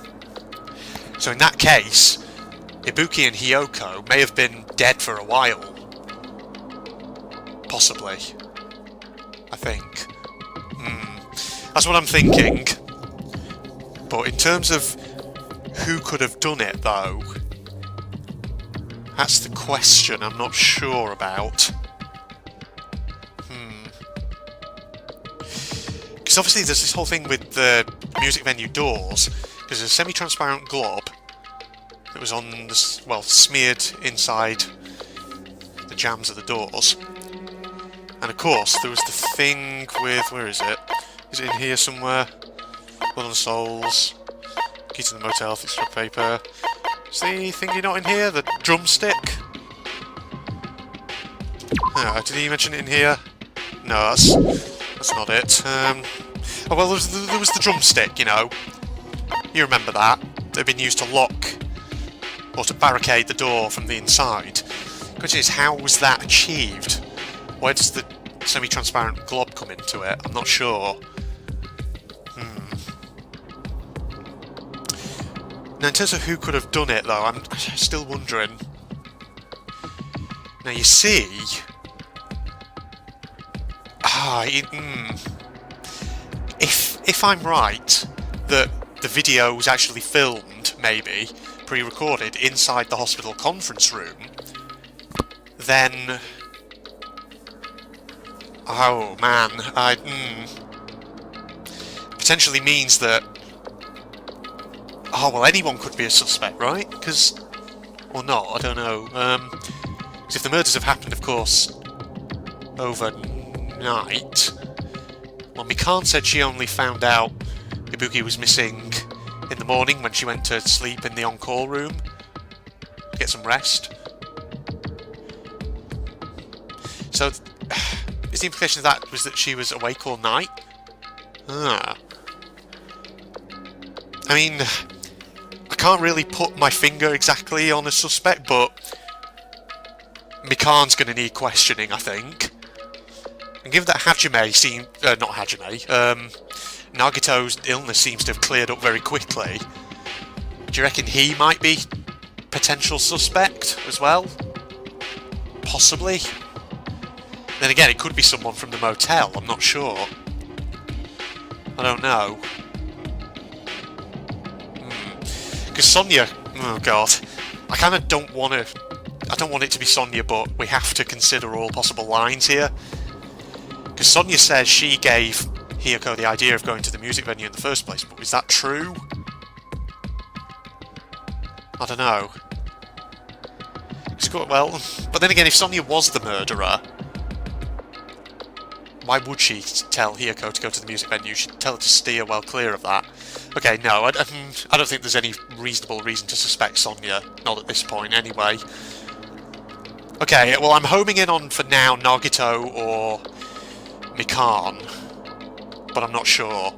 So in that case, Ibuki and Hiyoko may have been dead for a while. Possibly. I think. That's what I'm thinking. But in terms of who could have done it, though, that's the question I'm not sure about. Because obviously there's this whole thing with the music venue doors, because there's a semi-transparent glob that was on the, well, smeared inside the jambs of the doors. And of course, there was the thing with, where is it? Is it in here somewhere? Blood on Souls, Key to the Motel, fixed scrap paper. Is the thingy not in here? The drumstick? Did he mention it in here? No, that's not it. Oh well, there was the drumstick, you know. You remember that. They've been used to lock or to barricade the door from the inside. The question is, how was that achieved? Where does the semi-transparent glob come into it? I'm not sure. Now, in terms of who could have done it, though, I'm still wondering. Now, you see... If I'm right, that the video was actually filmed, maybe, pre-recorded, inside the hospital conference room, then... Oh, man, potentially means that... Oh, well, anyone could be a suspect, right? Because... Or not, I don't know. Because if the murders have happened, of course, overnight... Well, Mikan said she only found out Ibuki was missing in the morning when she went to sleep in the on-call room get some rest. So, is the implication of that was that she was awake all night? Ah. I mean, I can't really put my finger exactly on a suspect, but Mikan's going to need questioning, I think. And given that Nagito's illness seems to have cleared up very quickly, do you reckon he might be potential suspect as well? Possibly. Then again, it could be someone from the motel, I'm not sure. I don't know. Because Sonia, oh god, I kind of don't want it to be Sonia, but we have to consider all possible lines here. Because Sonia says she gave Hiyoko the idea of going to the music venue in the first place, but is that true? I don't know. Well, but then again, if Sonia was the murderer, why would she tell Hiyoko to go to the music venue? She'd tell her to steer well clear of that. Okay, no, I don't think there's any reasonable reason to suspect Sonia. Not at this point, anyway. Okay, well, I'm homing in on, for now, Nagito or Mikan. But I'm not sure.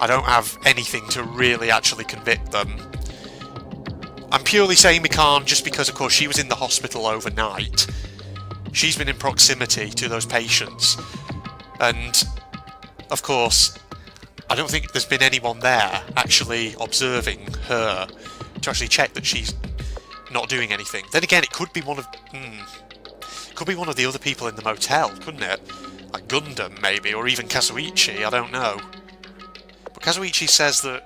I don't have anything to really actually convict them. I'm purely saying Mikan just because, of course, she was in the hospital overnight. She's been in proximity to those patients. And, of course, I don't think there's been anyone there actually observing her to actually check that she's not doing anything. Then again, it could be one of the other people in the motel, couldn't it? Like Gundam, maybe, or even Kazuichi, I don't know. But Kazuichi says that...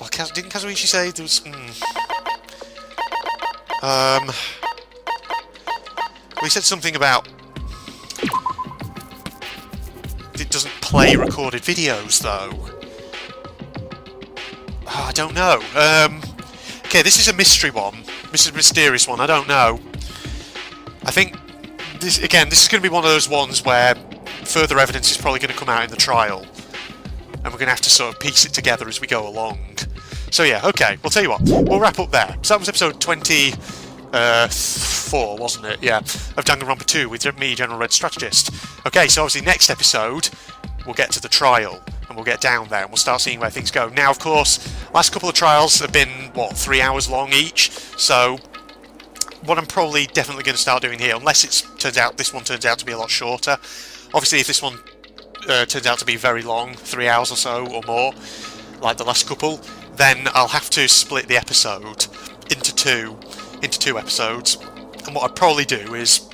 Well, didn't Kazuichi say there was... Well, he said something about... It doesn't play recorded videos, though. Oh, I don't know. Okay, this is a mystery one. This is a mysterious one, I don't know. I think, this is going to be one of those ones where further evidence is probably going to come out in the trial. And we're going to have to sort of piece it together as we go along. So yeah, okay, we'll tell you what. We'll wrap up there. So that was episode 24, wasn't it? Yeah, of Danganronpa 2 with me, General Red Strategist. Okay, so obviously next episode, we'll get to the trial. And we'll get down there and we'll start seeing where things go. Now, of course, last couple of trials have been, what, 3 hours long each? So... what I'm probably definitely going to start doing here, unless this one turns out to be a lot shorter. Obviously, if this one turns out to be very long, 3 hours or so or more, like the last couple, then I'll have to split the episode into two episodes. And what I'd probably do is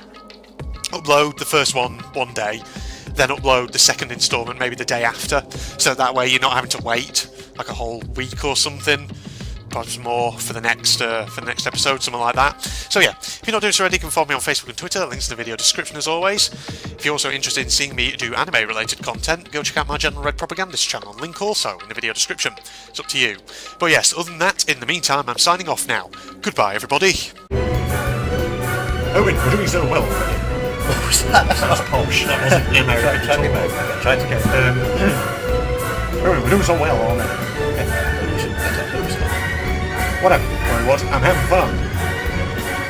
upload the first one day, then upload the second instalment maybe the day after, so that way you're not having to wait like a whole week or something. Perhaps more for the next episode, something like that. So yeah, if you're not doing so already, you can follow me on Facebook and Twitter, links in the video description as always. If you're also interested in seeing me do anime related content, go check out my General Red Propagandist channel, link also in the video description. It's up to you. But yes, other than that, in the meantime, I'm signing off now. Goodbye everybody. Owen, we're doing so well. What was that? That's posh, that wasn't American. Try to get... Owen, we're doing so well, aren't we? Whatever, what? I'm having fun.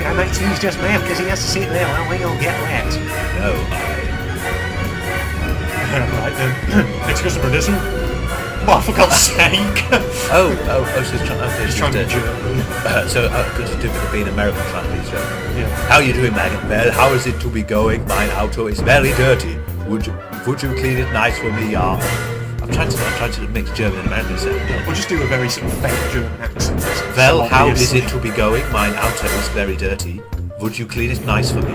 Yeah, mate, he's just mad because he has to sit there while we all get wet. No, Right then, excuse the producer. Oh, for God's sake! so he's trying to be German. Good to do with being American trying to be German. Yeah. How are you doing, Maggot? Well, how is it to be going? Mine auto is very dirty. Would you clean it nice for me? I'm trying to mix German and American sound. We'll just do a very sort of fake German accent. Well, how is it to be going? Mine auto is very dirty. Would you clean it nice for me?